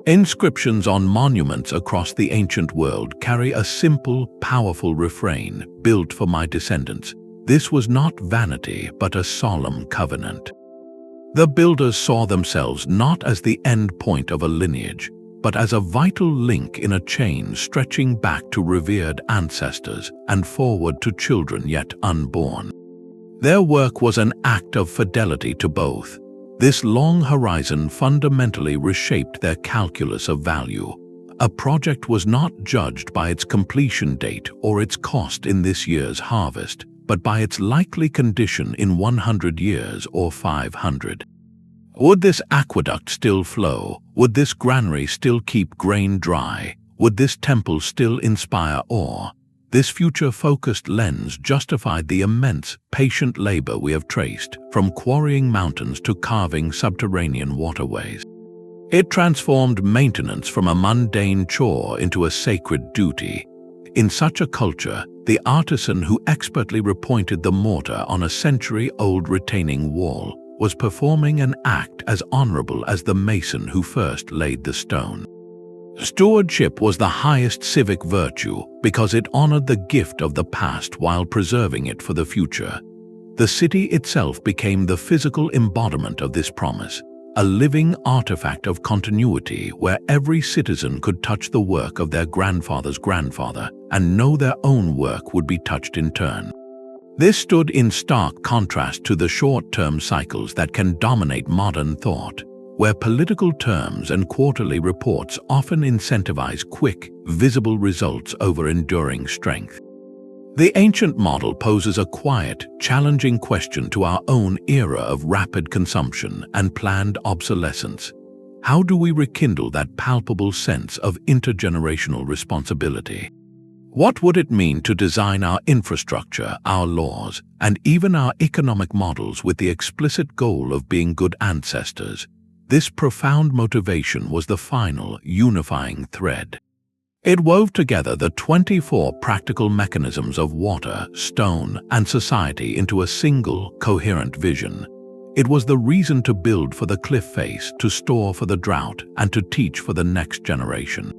Inscriptions on monuments across the ancient world carry a simple, powerful refrain, "Built for my descendants." This was not vanity, but a solemn covenant. The builders saw themselves not as the end point of a lineage, but as a vital link in a chain stretching back to revered ancestors and forward to children yet unborn. Their work was an act of fidelity to both. This long horizon fundamentally reshaped their calculus of value. A project was not judged by its completion date or its cost in this year's harvest, but by its likely condition in 100 years or 500. Would this aqueduct still flow? Would this granary still keep grain dry? Would this temple still inspire awe? This future-focused lens justified the immense, patient labor we have traced, from quarrying mountains to carving subterranean waterways. It transformed maintenance from a mundane chore into a sacred duty. In such a culture, the artisan who expertly repointed the mortar on a century-old retaining wall was performing an act as honorable as the mason who first laid the stone. Stewardship was the highest civic virtue because it honored the gift of the past while preserving it for the future. The city itself became the physical embodiment of this promise, a living artifact of continuity where every citizen could touch the work of their grandfather's grandfather and know their own work would be touched in turn. This stood in stark contrast to the short-term cycles that can dominate modern thought, where political terms and quarterly reports often incentivize quick, visible results over enduring strength. The ancient model poses a quiet, challenging question to our own era of rapid consumption and planned obsolescence. How do we rekindle that palpable sense of intergenerational responsibility? What would it mean to design our infrastructure, our laws, and even our economic models with the explicit goal of being good ancestors? This profound motivation was the final, unifying thread. It wove together the 24 practical mechanisms of water, stone, and society into a single, coherent vision. It was the reason to build for the cliff face, to store for the drought, and to teach for the next generation.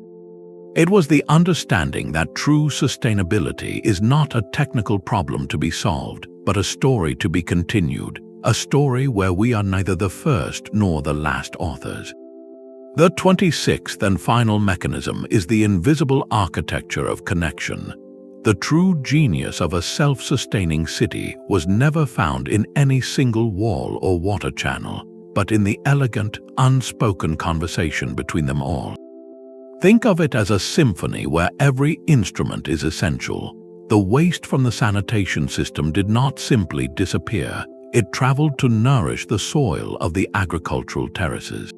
It was the understanding that true sustainability is not a technical problem to be solved, but a story to be continued, a story where we are neither the first nor the last authors. The 26th and final mechanism is the invisible architecture of connection. The true genius of a self-sustaining city was never found in any single wall or water channel, but in the elegant, unspoken conversation between them all. Think of it as a symphony where every instrument is essential. The waste from the sanitation system did not simply disappear. It traveled to nourish the soil of the agricultural terraces.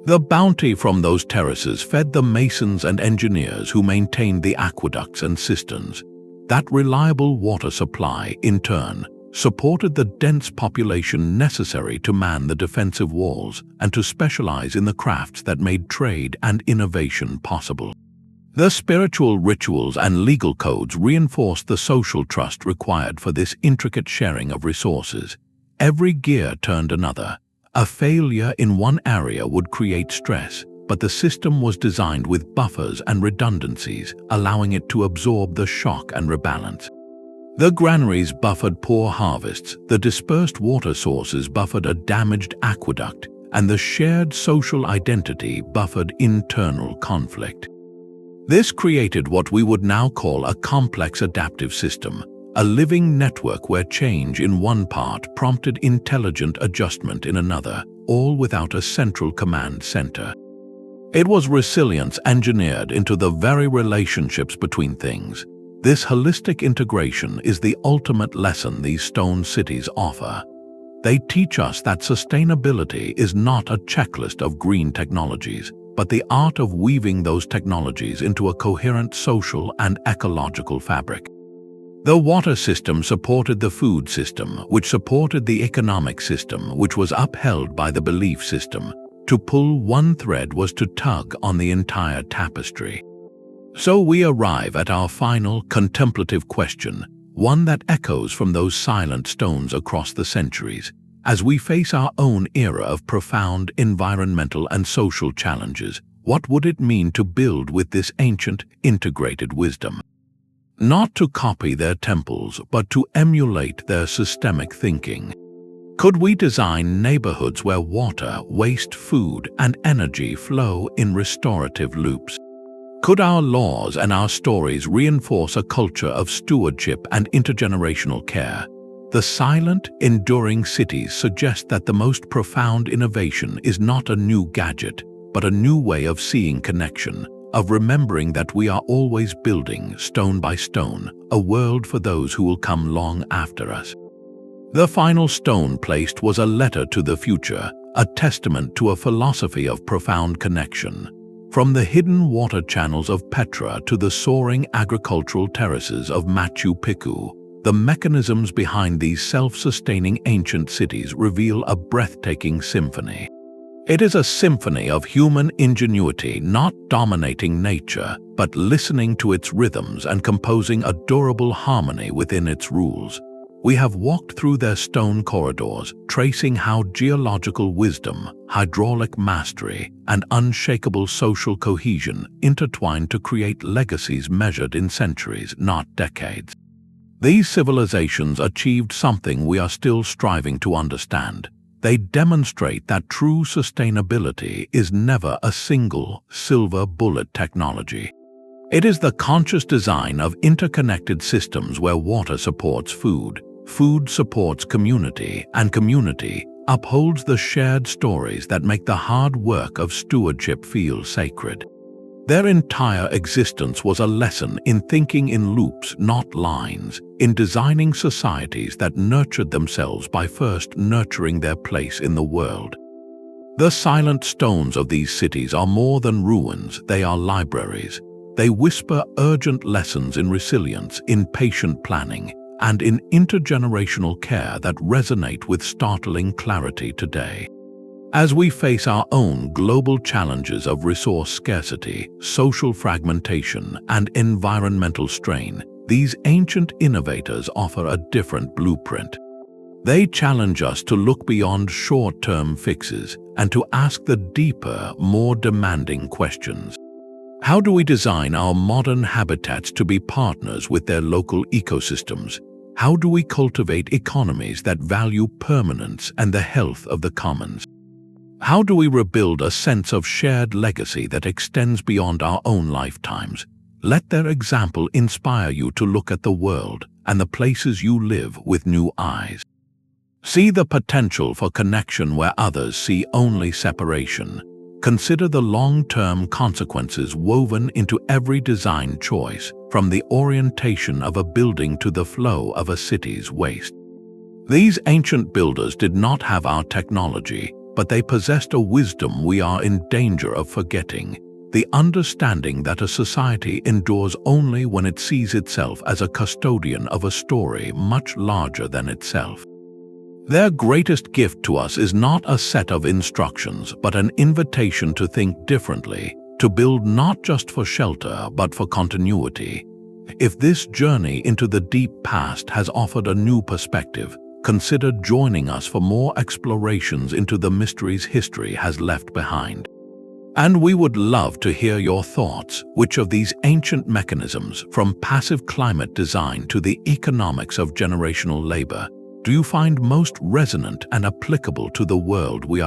The bounty from those terraces fed the masons and engineers who maintained the aqueducts and cisterns. That reliable water supply, in turn, supported the dense population necessary to man the defensive walls and to specialize in the crafts that made trade and innovation possible. The spiritual rituals and legal codes reinforced the social trust required for this intricate sharing of resources. Every gear turned another. A failure in one area would create stress, but the system was designed with buffers and redundancies, allowing it to absorb the shock and rebalance. The granaries buffered poor harvests, the dispersed water sources buffered a damaged aqueduct, and the shared social identity buffered internal conflict. This created what we would now call a complex adaptive system, a living network where change in one part prompted intelligent adjustment in another, all without a central command center. It was resilience engineered into the very relationships between things. This holistic integration is the ultimate lesson these stone cities offer. They teach us that sustainability is not a checklist of green technologies, but the art of weaving those technologies into a coherent social and ecological fabric. The water system supported the food system, which supported the economic system, which was upheld by the belief system. To pull one thread was to tug on the entire tapestry. So we arrive at our final contemplative question, one that echoes from those silent stones across the centuries. As we face our own era of profound environmental and social challenges, what would it mean to build with this ancient, integrated wisdom? Not to copy their temples, but to emulate their systemic thinking. Could we design neighborhoods where water, waste, food, and energy flow in restorative loops? Could our laws and our stories reinforce a culture of stewardship and intergenerational care? The silent, enduring cities suggest that the most profound innovation is not a new gadget, but a new way of seeing connection, of remembering that we are always building, stone by stone, a world for those who will come long after us. The final stone placed was a letter to the future, a testament to a philosophy of profound connection. From the hidden water channels of Petra to the soaring agricultural terraces of Machu Picchu, the mechanisms behind these self-sustaining ancient cities reveal a breathtaking symphony. It is a symphony of human ingenuity, not dominating nature, but listening to its rhythms and composing a durable harmony within its rules. We have walked through their stone corridors, tracing how geological wisdom, hydraulic mastery, and unshakable social cohesion intertwine to create legacies measured in centuries, not decades. These civilizations achieved something we are still striving to understand. They demonstrate that true sustainability is never a single silver bullet technology. It is the conscious design of interconnected systems where water supports food, food supports community, and community upholds the shared stories that make the hard work of stewardship feel sacred. Their entire existence was a lesson in thinking in loops, not lines, in designing societies that nurtured themselves by first nurturing their place in the world. The silent stones of these cities are more than ruins, they are libraries. They whisper urgent lessons in resilience, in patient planning, and in intergenerational care that resonate with startling clarity today. As we face our own global challenges of resource scarcity, social fragmentation, and environmental strain, these ancient innovators offer a different blueprint. They challenge us to look beyond short-term fixes and to ask the deeper, more demanding questions. How do we design our modern habitats to be partners with their local ecosystems? How do we cultivate economies that value permanence and the health of the commons? How do we rebuild a sense of shared legacy that extends beyond our own lifetimes? Let their example inspire you to look at the world and the places you live with new eyes. See the potential for connection where others see only separation. Consider the long-term consequences woven into every design choice, from the orientation of a building to the flow of a city's waste. These ancient builders did not have our technology, but they possessed a wisdom we are in danger of forgetting, the understanding that a society endures only when it sees itself as a custodian of a story much larger than itself. Their greatest gift to us is not a set of instructions, but an invitation to think differently, to build not just for shelter, but for continuity. If this journey into the deep past has offered a new perspective, consider joining us for more explorations into the mysteries history has left behind. And we would love to hear your thoughts. Which of these ancient mechanisms, from passive climate design to the economics of generational labor, do you find most resonant and applicable to the world we are